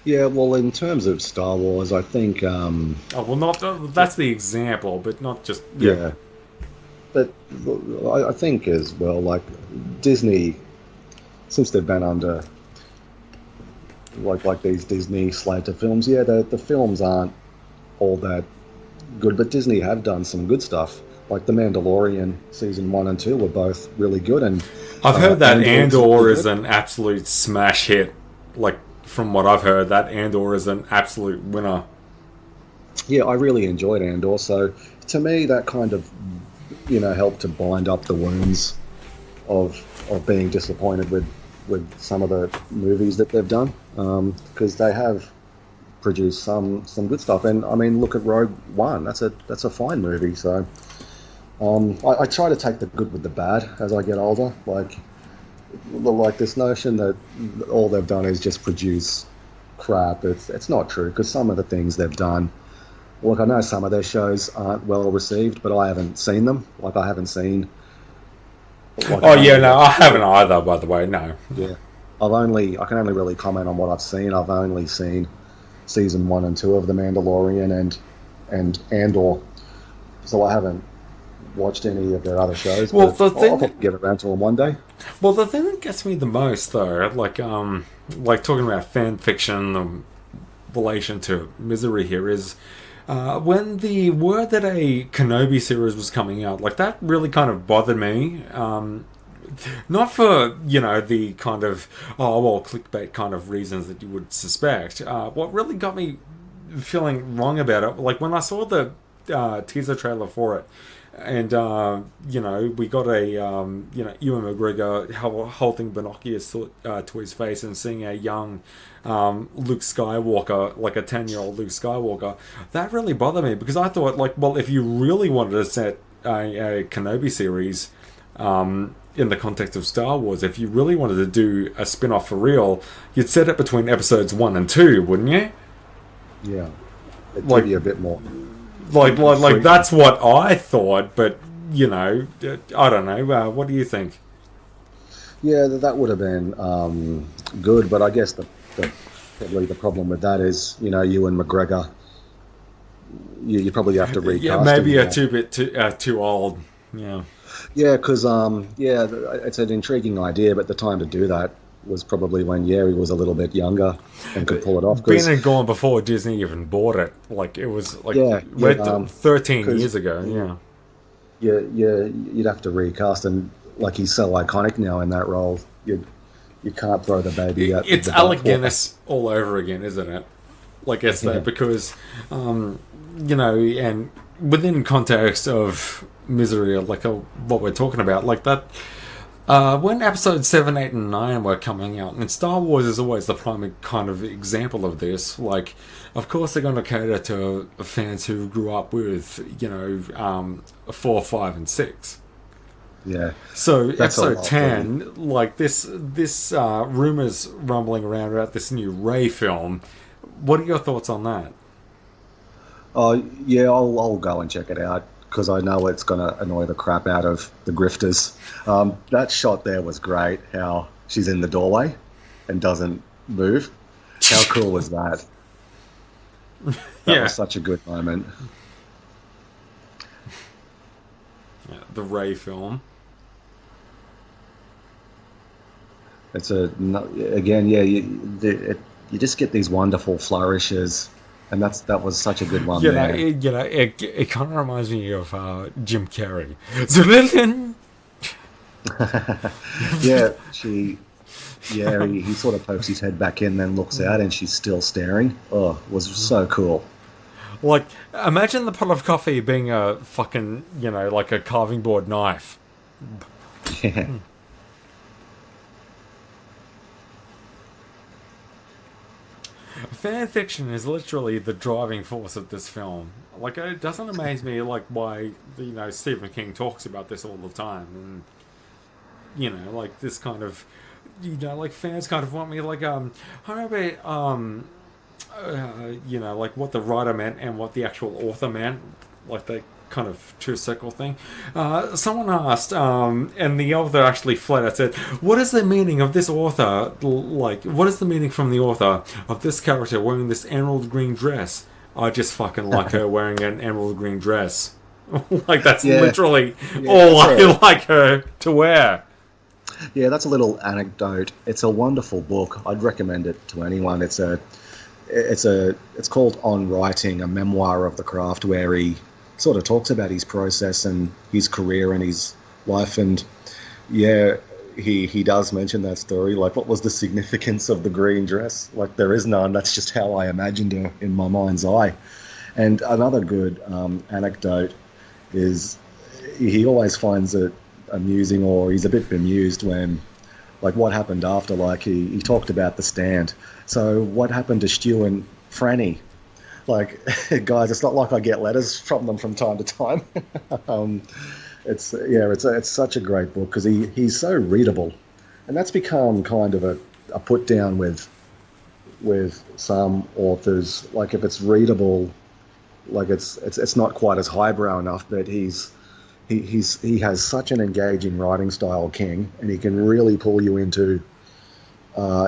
Yeah, well, in terms of Star Wars, I think... that's the example, but not just... Yeah. But I think as well, like, Disney, since they've been under, like these Disney Slater films, the films aren't all that good, but Disney have done some good stuff. Like The Mandalorian Season 1 and 2 were both really good. And I've heard that Andor is an absolute smash hit. Like, from what I've heard, that Andor is an absolute winner. Yeah, I really enjoyed Andor. So to me, that kind of, helped to bind up the wounds of being disappointed with some of the movies that they've done, because they have produced some good stuff. And I mean, look at Rogue One. That's a fine movie. So I try to take the good with the bad as I get older. Like this notion that all they've done is just produce crap. It's not true, because some of the things they've done Look, I know some of their shows aren't well received, but I haven't seen them. Like I haven't seen. Like Oh I've yeah, only no, I watched. haven't either. By the way, no. Yeah, I can only really comment on what I've seen. I've only seen season 1 and 2 of The Mandalorian and Andor, so I haven't watched any of their other shows. Well, But the I'll thing, probably get around to them one day. well, the thing that gets me the most though, like talking about fan fiction, relation to misery here is when the word that a Kenobi series was coming out, like that really kind of bothered me. Not for the kind of clickbait kind of reasons that you would suspect. What really got me feeling wrong about it, like when I saw the teaser trailer for it, and we got a Ewan McGregor holding binoculars to his face and seeing a young Luke Skywalker, like a 10-year-old Luke Skywalker. That really bothered me because I thought, like, well, if you really wanted to set a Kenobi series in the context of Star Wars, if you really wanted to do a spin-off for real, you'd set it between episodes 1 and 2, wouldn't you? Yeah, it'd Like, give you a bit more. like that's what I thought, but I don't know. What do you think? Yeah, that would have been good, but I guess the probably the problem with that is, you and McGregor, you probably have to Yeah, recast him maybe a now. too bit too old. Yeah, Yeah, because it's an intriguing idea, but the time to do that was probably when he was a little bit younger and could pull it off. been Because and gone before Disney even bought it. Like it was like yeah, we're yeah, 13 because years ago. Yeah, you'd have to recast, and like he's so iconic now in that role, you can't throw the baby out with it's the Alec bathwater. Guinness all over again, isn't it? Like it's that Yeah, because and within context of misery, like what we're talking about, like that. When episode 7, 8, and 9 were coming out, and Star Wars is always the prime kind of example of this, like, of course they're going to cater to fans who grew up with, 4, 5, and 6. yeah, So that's a episode lot. Really. 10, like this rumors rumbling around about this new Ray film. What are your thoughts on that? Oh yeah, I'll go and check it out because I know it's gonna annoy the crap out of the grifters. That shot there was great. How she's in the doorway and doesn't move. How cool was that? That Yeah, was such a good moment. yeah, the Ray film. It's again, yeah. You just get these wonderful flourishes, and that was such a good one there. It kind of reminds me of Jim Carrey. Zlilin! Yeah, he sort of pokes his head back in, then looks out, and she's still staring. Oh, it was so cool. Like, imagine the pot of coffee being a fucking, like a carving board knife. Yeah, Fan fiction is literally the driving force of this film. Like, it doesn't amaze me, like, why, Stephen King talks about this all the time. And, like, this kind of, like, fans kind of want me, like, I remember, like what the writer meant and what the actual author meant, like the kind of two circle thing. Someone asked, and the author actually flat out said, "What is the meaning of this author? Like, what is the meaning from the author of this character wearing this emerald green dress? I just fucking like her wearing an emerald green dress. Like that's yeah, literally yeah. all I like her to wear." That's a little anecdote. It's a wonderful book. I'd recommend it to anyone. It's called On Writing, a memoir of the craft, where he sort of talks about his process and his career and his life. And yeah, he does mention that story. Like, what was the significance of the green dress? Like, there is none. That's just how I imagined her in my mind's eye. And another good anecdote is he always finds it amusing, or he's a bit bemused when, like, what happened after. Like, he talked about the stand. So what happened to Stu and Franny? Like, guys, it's not like I get letters from them from time to time. um, it's such a great book because he's so readable, and that's become kind of a put down with some authors. Like, if it's readable, like it's not quite as highbrow enough, but he has such an engaging writing style, King, and he can really pull you into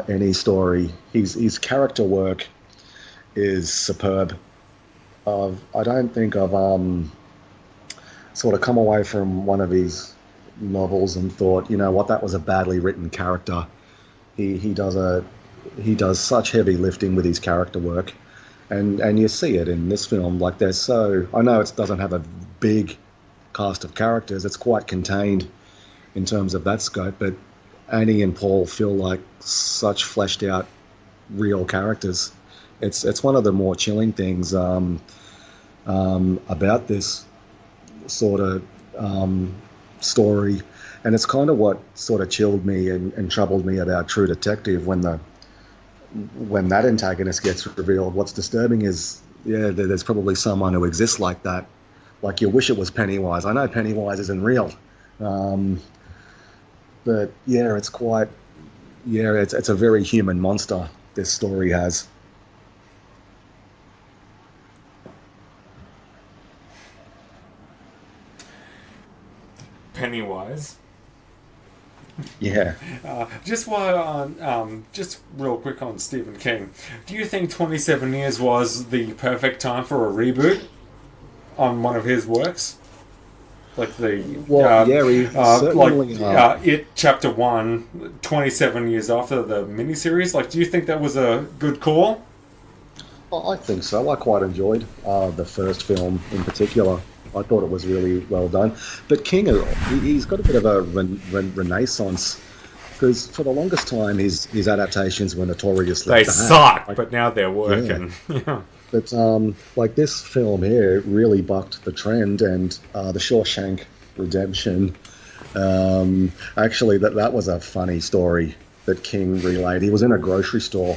any story. His character work is superb. I don't think I've sort of come away from one of his novels and thought, you know what, that was a badly written character. He does such heavy lifting with his character work, and you see it in this film. Like they're so, I know it doesn't have a big cast of characters, it's quite contained in terms of that scope, but Annie and Paul feel like such fleshed out real characters. It's one of the more chilling things about this sort of story, and it's kind of what sort of chilled me and troubled me about True Detective when that antagonist gets revealed. What's disturbing is, yeah, there's probably someone who exists like that. Like, you wish it was Pennywise. I know Pennywise isn't real, but yeah, it's quite, yeah, it's a very human monster this story has. Pennywise. Yeah. Just real quick on Stephen King. Do you think 27 years was the perfect time for a reboot on one of his works? Like It Chapter 1, 27 years after the miniseries. Like, do you think that was a good call? I think so. I quite enjoyed the first film in particular. I thought it was really well done. But King, he's got a bit of a renaissance, because for the longest time his adaptations were notoriously They bad. suck, but now they're working. Yeah. But like this film here really bucked the trend, and the Shawshank Redemption. Actually, that was a funny story that King relayed. He was in a grocery store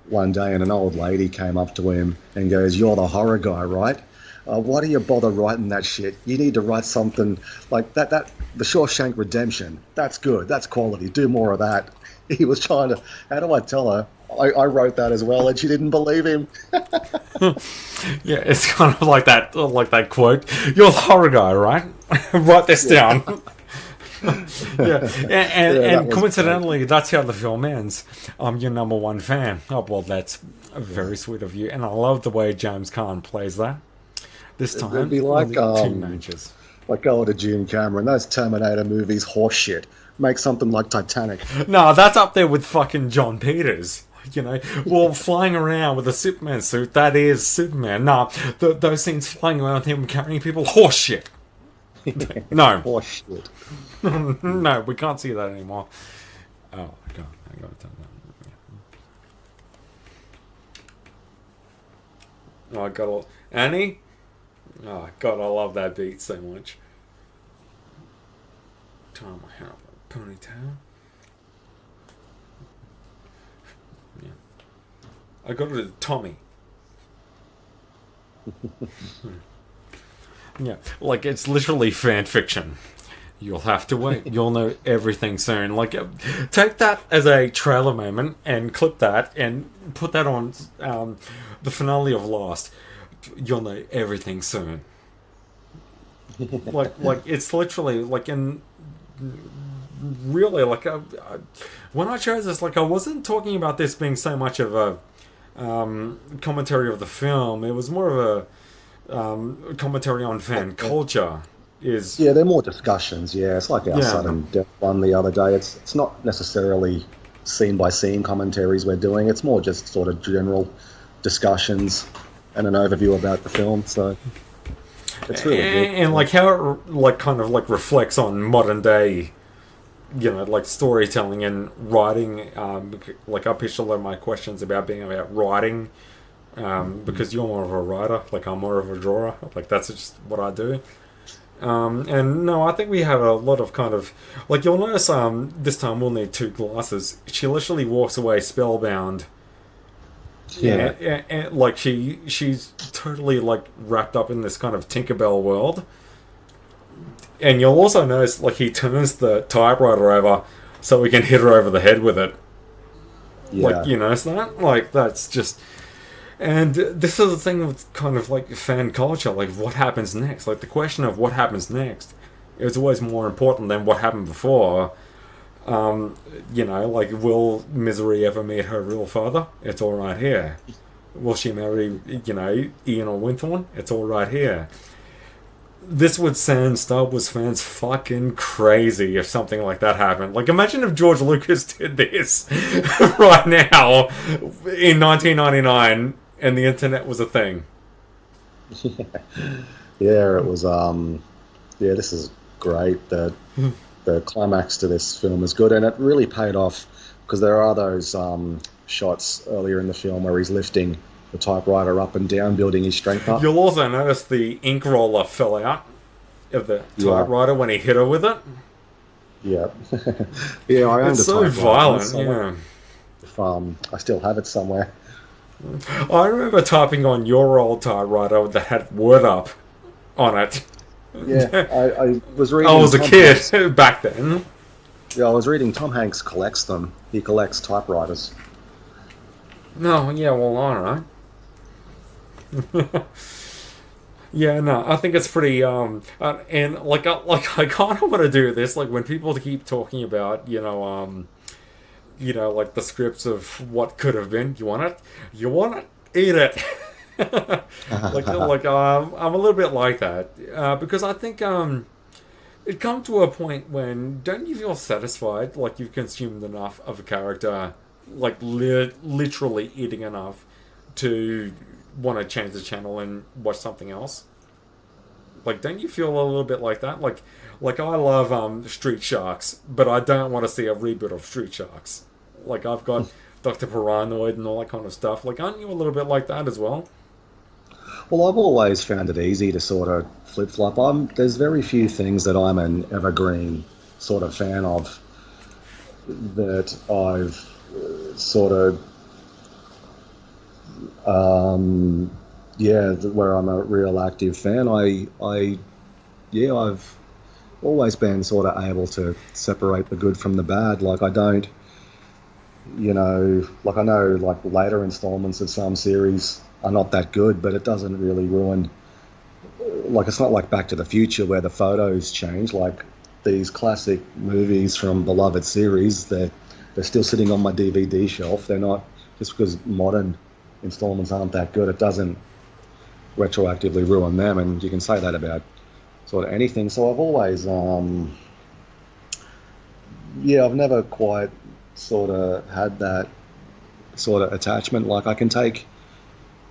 one day, and an old lady came up to him and goes, "You're the horror guy, right? Why do you bother writing that shit? You need to write something like that. The Shawshank Redemption. That's good. That's quality. Do more of that." He was trying to. How do I tell her? I wrote that as well, and she didn't believe him. Yeah, it's kind of like that quote. You're the horror guy, right? Write this down. Yeah, and coincidentally, great. That's how the film ends. I'm your number one fan. Oh, well, that's very sweet of you, and I love the way James Caan plays that. This time, it'd be like teenagers. Like going to Jim Cameron. Those Terminator movies, horseshit. Make something like Titanic. No, that's up there with fucking John Peters. You know, well, flying around with a Superman suit, that is Superman. No, those scenes flying around with him carrying people, horseshit. No. Horseshit. No, we can't see that anymore. Oh, God, I gotta turn that. Oh, I got Annie? Oh, God, I love that beat so much. Tie my hair up a ponytail. Yeah. I got it as Tommy. Yeah, like, it's literally fan fiction. You'll have to wait. You'll know everything soon. Like, take that as a trailer moment and clip that and put that on the finale of Lost. You'll know everything soon. like it's literally like in really like when I chose this, like, I wasn't talking about this being so much of a commentary of the film. It was more of a commentary on fan culture. Yeah, they're more discussions. Yeah, it's like our sudden death one the other day. It's not necessarily scene by scene commentaries we're doing. It's more just sort of general discussions and an overview about the film. So it's really good. And like how it like kind of like reflects on modern day, you know, like storytelling and writing. Like I pitched a lot of my questions about being about writing, because you're more of a writer, like I'm more of a drawer. Like that's just what I do. And no, I think we have a lot of kind of like you'll notice. This time we'll need two glasses. She literally walks away spellbound. Yeah, and like she's totally like wrapped up in this kind of Tinkerbell world. And you'll also notice like he turns the typewriter over so we can hit her over the head with it. yeah. Like, you notice that? Like that's just. And this is the thing with kind of like fan culture, like what happens next. Like the question of what happens next is always more important than what happened before. Like will Misery ever meet her real father? It's all right here. Will she marry, Ian or Winthorne? It's all right here. This would send Star Wars fans fucking crazy if something like that happened. Like, imagine if George Lucas did this right now in 1999 and the internet was a thing. Yeah, it was. Yeah, this is great. The climax to this film is good, and it really paid off because there are those shots earlier in the film where he's lifting the typewriter up and down, building his strength up. You'll also notice the ink roller fell out of the Yeah, typewriter when he hit her with it. yeah, yeah. I owned It's a so typewriter. violent, So yeah. if, I still have it somewhere. I remember typing on your old typewriter that had Word Up on it. Yeah, I was I reading was a Tom kid Hanks. back then. Yeah, I was reading Tom Hanks collects them. He collects typewriters. No, yeah, well, alright. Yeah, no, I think it's pretty, and I kind of want to do this, like, when people keep talking about, like the scripts of what could have been, you want it? You want it? Eat it! I'm a little bit like that, because I think, it comes to a point when, don't you feel satisfied, like you've consumed enough of a character, like literally eating enough to want to change the channel and watch something else? Like, don't you feel a little bit like that? Like I love Street Sharks, but I don't want to see a reboot of Street Sharks. Like, I've got Dr. Paranoid and all that kind of stuff. Like, aren't you a little bit like that as well? Well, I've always found it easy to sort of flip flop. There's very few things that I'm an evergreen sort of fan of that I've sort of where I'm a real active fan. I've always been sort of able to separate the good from the bad. Like I don't, like I know like later installments of some series are not that good, but it doesn't really ruin. Like it's not like Back to the Future where the photos change. Like these classic movies from beloved series, they're still sitting on my DVD shelf. They're not just because modern installments aren't that good. It doesn't retroactively ruin them, and you can say that about sort of anything. So I've always, I've never quite sort of had that sort of attachment. Like I can take,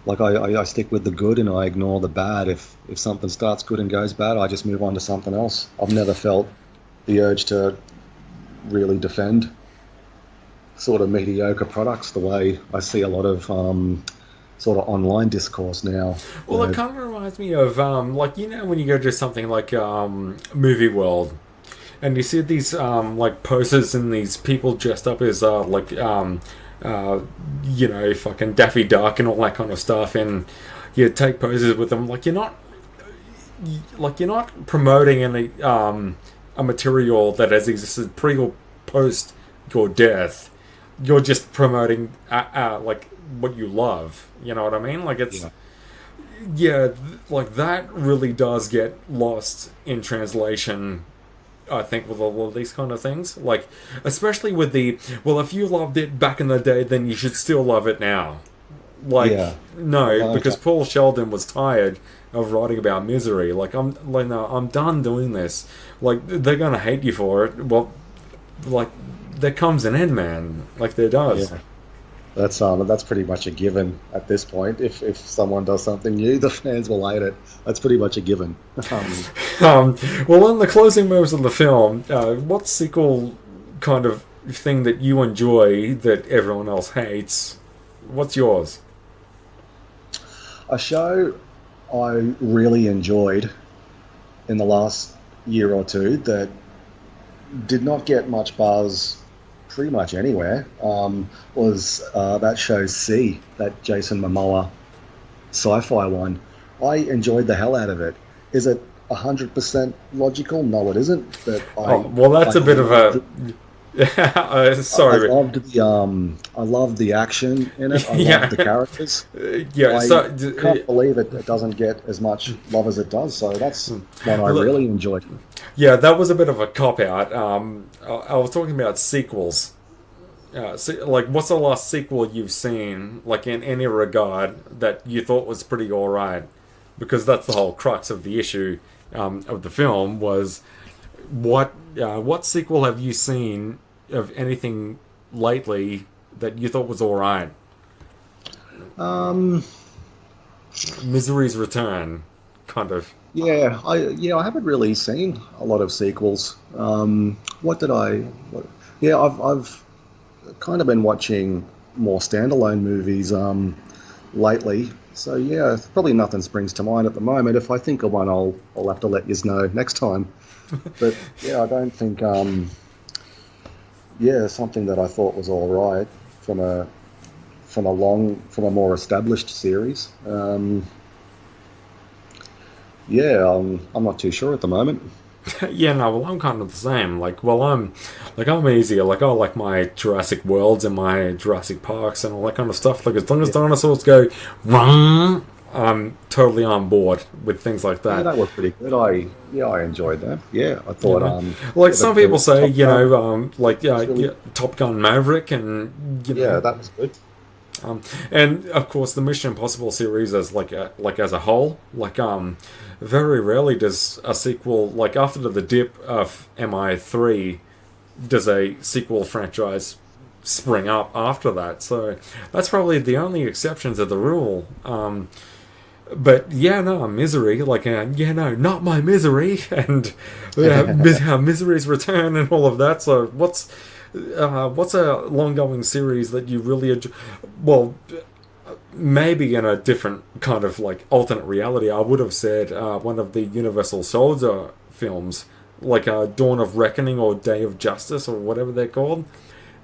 like I stick with the good and I ignore the bad. If something starts good and goes bad, I just move on to something else. I've never felt the urge to really defend sort of mediocre products the way I see a lot of sort of online discourse now. Well, it kind of reminds me of, when you go to something like Movie World, and you see these, posters and these people dressed up as, fucking Daffy Duck and all that kind of stuff, and you take poses with them. You're not promoting any, a material that has existed pre or post your death. You're just promoting, what you love. You know what I mean? Like it's, like that really does get lost in translation. I think with all of these kind of things, like especially with if you loved it back in the day, then you should still love it now. No, because Paul Sheldon was tired of writing about misery. No, I'm done doing this. Like they're gonna hate you for it. Well, like there comes an end, man. Like there does. Yeah. That's pretty much a given at this point. If someone does something new, the fans will hate it. That's pretty much a given. Well, in the closing moments of the film, what sequel kind of thing that you enjoy that everyone else hates? What's yours? A show I really enjoyed in the last year or two that did not get much buzz pretty much anywhere was that show C, that Jason Momoa sci-fi one. I enjoyed the hell out of it. Is it 100% logical? No, it isn't. But That's a bit of a I Sorry. loved I loved the action in it. I loved the Yeah. characters. Yeah. I can't believe it doesn't get as much love as it does. So that's one I really enjoyed. Yeah, that was a bit of a cop out. I was talking about sequels. Like, what's the last sequel you've seen, like in any regard, that you thought was pretty alright? Because that's the whole crux of the issue of the film was what sequel have you seen of anything lately that you thought was alright? Um, Misery's Return, kind of. I haven't really seen a lot of sequels. What did I? What, yeah, I've kind of been watching more standalone movies lately. So yeah, probably nothing springs to mind at the moment. If I think of one, I'll have to let you know next time. But yeah, I don't think yeah, something that I thought was all right from a from a more established series. Yeah, I'm not too sure at the moment. Yeah, no, well, I'm kind of the same. I'm easier. Like, I like my Jurassic Worlds and my Jurassic Parks and all that kind of stuff. Like, as long as dinosaurs go, run, I'm totally on board with things like Yeah, that. that was pretty good. I enjoyed that. Yeah, I You thought know, like yeah, some people the say, Top Gun was really yeah, Top Gun Maverick, and yeah, that was good. and of course the Mission Impossible series as like as a whole. Very rarely does a sequel, like after the dip of MI3, does a sequel franchise spring up after that. So that's probably the only exception to the rule. But yeah, no, Misery, yeah, no, not my Misery, and Misery's Return and all of that. So what's a long going series that you really enjoy? Well, maybe in a different kind of like alternate reality, I would have said one of the Universal Soldier films, like Dawn of Reckoning or Day of Justice or whatever they're called.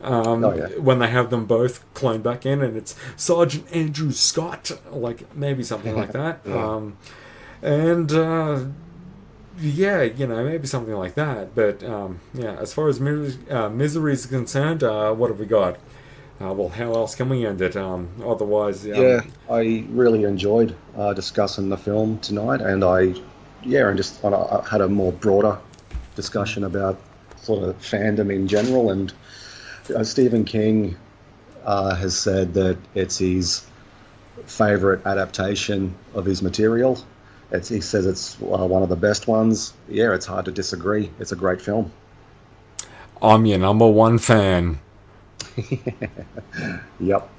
Oh yeah. When they have them both cloned back in, and it's Sergeant Andrew Scott, like maybe something like that. Yeah. And yeah, maybe something like that. But yeah, as far as Misery is concerned, what have we got? Well, how else can we end it? Otherwise, Yeah, I really enjoyed discussing the film tonight, and and just I had a more broader discussion about sort of fandom in general. And Stephen King has said that it's his favorite adaptation of his material. He says it's one of the best ones. Yeah, it's hard to disagree. It's a great film. I'm your number one fan. Yep.